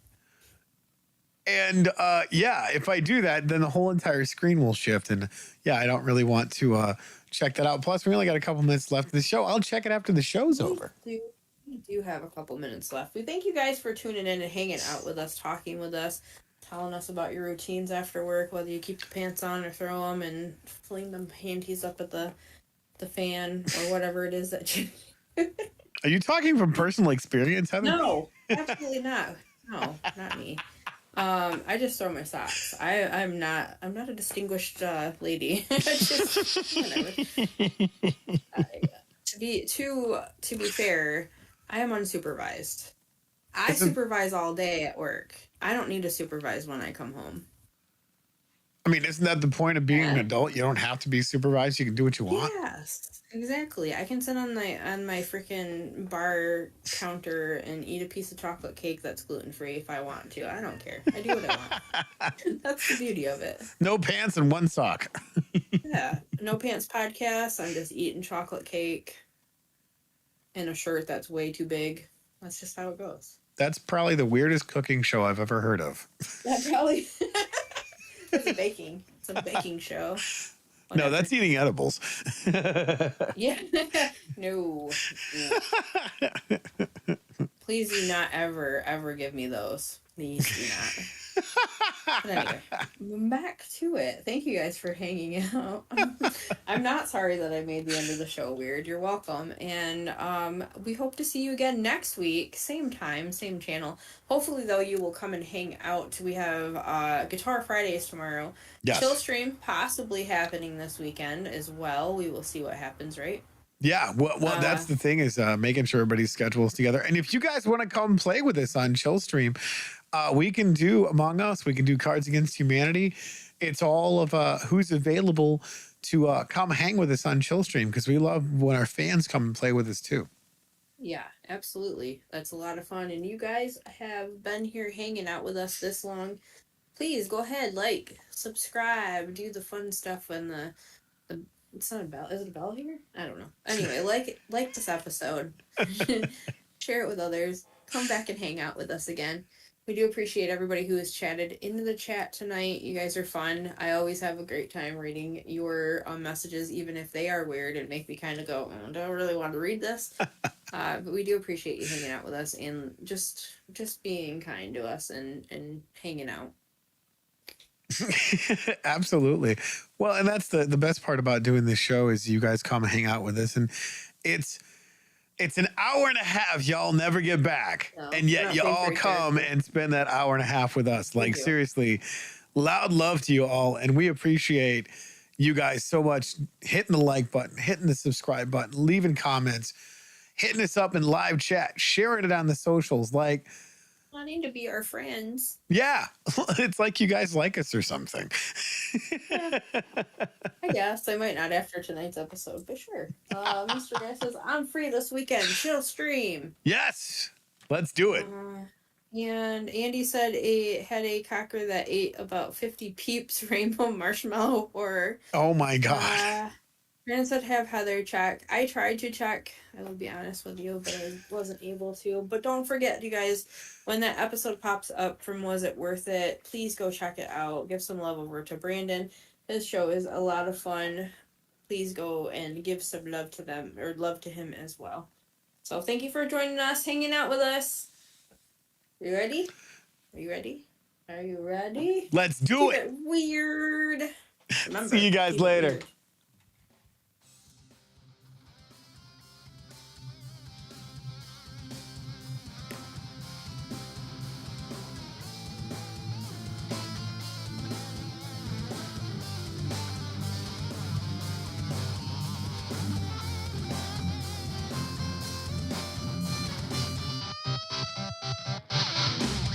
And yeah, if I do that, then the whole entire screen will shift. And yeah, I don't really want to check that out. Plus, we only got a couple minutes left of the show. I'll check it after the show's over. We do have a couple minutes left. We thank you guys for tuning in and hanging out with us, talking with us, telling us about your routines after work, whether you keep the pants on or throw them and fling them panties up at the fan or whatever it is that you... Are you talking from personal experience, Heather? No, absolutely not. No, not me. I just throw my socks. I'm not a distinguished lady. Just whatever. To be fair, I am unsupervised. I supervise all day at work. I don't need to supervise when I come home. I mean, isn't that the point of being an adult? You don't have to be supervised. You can do what you want. Yes, exactly. I can sit on my freaking bar counter and eat a piece of chocolate cake that's gluten-free if I want to. I don't care. I do what I want. That's the beauty of it. No pants and one sock. Yeah. No Pants podcast. I'm just eating chocolate cake in a shirt that's way too big. That's just how it goes. That's probably the weirdest cooking show I've ever heard of. That probably... It's a baking show. Whatever. No, that's eating edibles. Yeah. No. Please do not ever give me those. Please do not. But anyway, back to it. Thank you guys for hanging out. I'm not sorry that I made the end of the show weird. You're welcome. And we hope to see you again next week. Same time, same channel. Hopefully, though, you will come and hang out. We have Guitar Fridays tomorrow. Yes. Chill stream possibly happening this weekend as well. We will see what happens, right? Yeah, well, that's the thing, is making sure everybody's schedules together. And if you guys want to come play with us on Chill Stream, we can do Among Us. We can do Cards Against Humanity. It's all of who's available to come hang with us on Chill Stream, because we love when our fans come and play with us too. Yeah, absolutely. That's a lot of fun. And you guys have been here hanging out with us this long. Please go ahead, like, subscribe, do the fun stuff when the it's not a bell. Is it a bell here? I don't know. Anyway, like this episode. Share it with others. Come back and hang out with us again. We do appreciate everybody who has chatted into the chat tonight. You guys are fun. I always have a great time reading your messages, even if they are weird and make me kind of go, I don't really want to read this. But we do appreciate you hanging out with us and just being kind to us and hanging out. Absolutely. Well, and that's the best part about doing this show, is you guys come hang out with us, and it's an hour and a half y'all never get back. No, and yet y'all come and spend that hour and a half with us. Like, seriously, loud love to you all. And we appreciate you guys so much hitting the like button, hitting the subscribe button, leaving comments, hitting us up in live chat, sharing it on the socials. Like, wanting to be our friends. yeah, it's like you guys like us or something. Yeah. I guess I might not after tonight's episode, but sure. Mr. Guy says, I'm free this weekend. Chill stream. Yes, let's do it. And Andy said it had a cocker that ate about 50 Peeps Rainbow Marshmallow Horror. Oh my God. Brandon said have Heather check. I tried to check, I will be honest with you, but I wasn't able to. But don't forget, you guys, when that episode pops up from Was It Worth It, please go check it out. Give some love over to Brandon. His show is a lot of fun. Please go and give some love to them, or love to him as well. So thank you for joining us, hanging out with us. You ready? Are you ready? Are you ready? Let's do Keep it weird. Remember, See you guys later. weird.